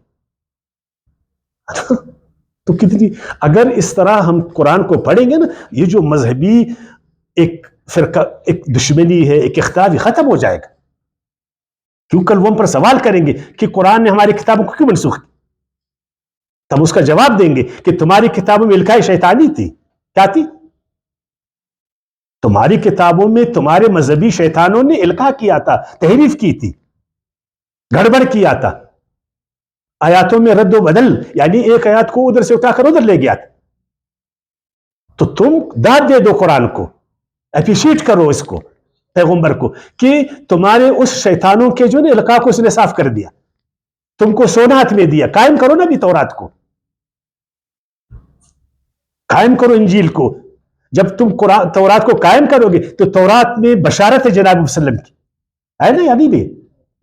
تو کتنی، اگر اس طرح ہم قرآن کو پڑھیں گے نا، یہ جو مذہبی ایک فرقہ، ایک دشمنی ہے، ایک اختلاف، ختم ہو جائے گا. کیوں کل وہ ہم پر سوال کریں گے کہ قرآن نے ہماری کتابوں کو کیوں منسوخ کیا؟ تم اس کا جواب دیں گے کہ تمہاری کتابوں میں القاء شیطانی تھی. کیا تھی؟ تمہاری کتابوں میں تمہارے مذہبی شیطانوں نے القاء کیا تھا، تحریف کی تھی، گڑبڑ کیا تھا، آیاتوں میں رد و بدل، یعنی ایک آیات کو ادھر سے اٹھا کر ادھر لے گیا تھا. تو تم داد دے دو قرآن کو، اپریشیٹ کرو اس کو، پیغمبر کو، کہ تمہارے اس شیطانوں کے جو نے القاء کو اس نے صاف کر دیا، تم کو سونا ہاتھ میں دیا. قائم کرو نا بھی تورات کو، قائم کرو انجیل کو. جب تم تورات کو قائم کرو گے تو تورات میں بشارت ہے جناب وسلم کی، ہے نا؟ یعنی بھی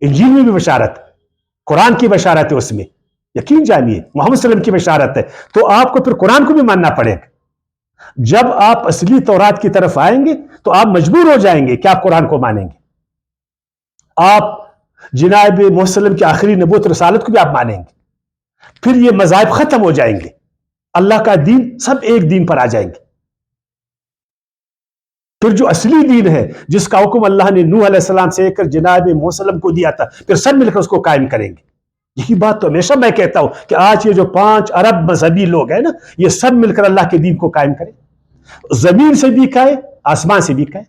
انجیل میں بھی بشارت، قرآن کی بشارت ہے، اس میں یقین جانیے محمد صلی اللہ علیہ وسلم کی بشارت ہے. تو آپ کو پھر قرآن کو بھی ماننا پڑے گا. جب آپ اصلی تورات کی طرف آئیں گے تو آپ مجبور ہو جائیں گے کہ آپ قرآن کو مانیں گے. آپ جناب محمد صلی اللہ علیہ وسلم کی آخری نبوت رسالت کو بھی آپ مانیں گے. پھر یہ مذاہب ختم ہو جائیں گے، اللہ کا دین سب ایک دین پر آ جائیں گے. پھر جو اصلی دین ہے، جس کا حکم اللہ نے نوح علیہ السلام سے لے کر جناب محمد صلی اللہ علیہ وسلم کو دیا تھا، پھر سب مل کر اس کو قائم کریں گے. یہی بات تو ہمیشہ میں کہتا ہوں کہ آج یہ جو 5 ارب مذہبی لوگ ہیں نا، یہ سب مل کر اللہ کے دین کو قائم کریں. زمین سے بھی کہے، آسمان سے بھی کہے.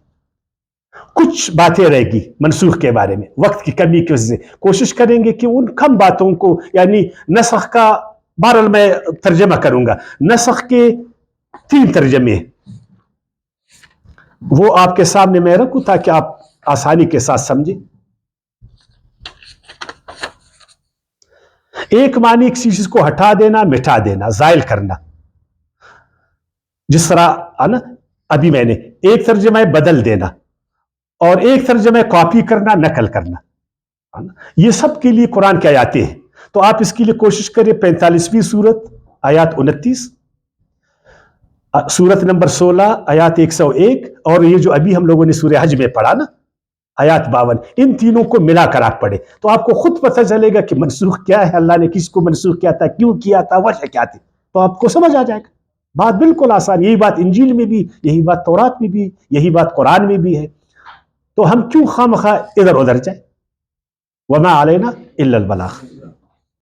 کچھ باتیں رہے گی منسوخ کے بارے میں، وقت کی کمی کی وجہ سے کوشش کریں گے کہ ان کم باتوں کو، یعنی نسخ کا بہرحال میں ترجمہ کروں گا. نسخ کے 3 ترجمے ہیں، وہ آپ کے سامنے میں رکھوں تاکہ آپ آسانی کے ساتھ سمجھیں. ایک معنی ایک چیز کو ہٹا دینا، مٹا دینا، زائل کرنا. جس طرح نا ابھی میں نے ایک ترجمہ ہے بدل دینا، اور دوسرا ترجمہ ہے ہٹا دینا. 2 ترجمے ہیں. 1 ترجمہ ہے بدل دینا، 2 ترجمہ ہے ہٹا دینا. 2 ترجمے ہیں بدل دینا، 2 ترجمہ ہے ہٹا دینا. 2 ترجمہ ہے بدل دینا، 2 ترجمہ ہے ہٹا دینا. اور ایک ترجمہ کاپی کرنا، نقل کرنا، یہ سب کے لیے قرآن کی آیاتیں ہیں. تو آپ اس کے لیے کوشش کریں 45ویں سورت آیات 29، سورت نمبر 16 آیات 101، اور یہ جو ابھی ہم لوگوں نے سورہ حج میں پڑھا نا آیات 52، ان تینوں کو ملا کر آپ پڑھیں تو آپ کو خود پتہ چلے گا کہ منسوخ کیا ہے، اللہ نے کس کو منسوخ کیا تھا، کیوں کیا تھا، وجہ کیا تھی، تو آپ کو سمجھ آ جائے گا. بات بالکل آسان. یہی بات انجیل میں بھی، یہی بات تورات میں بھی، یہی بات قرآن میں بھی ہے. تو ہم کیوں خواہ مخواہ ادھر ادھر جائیں؟ وما علینا الا البلاغ.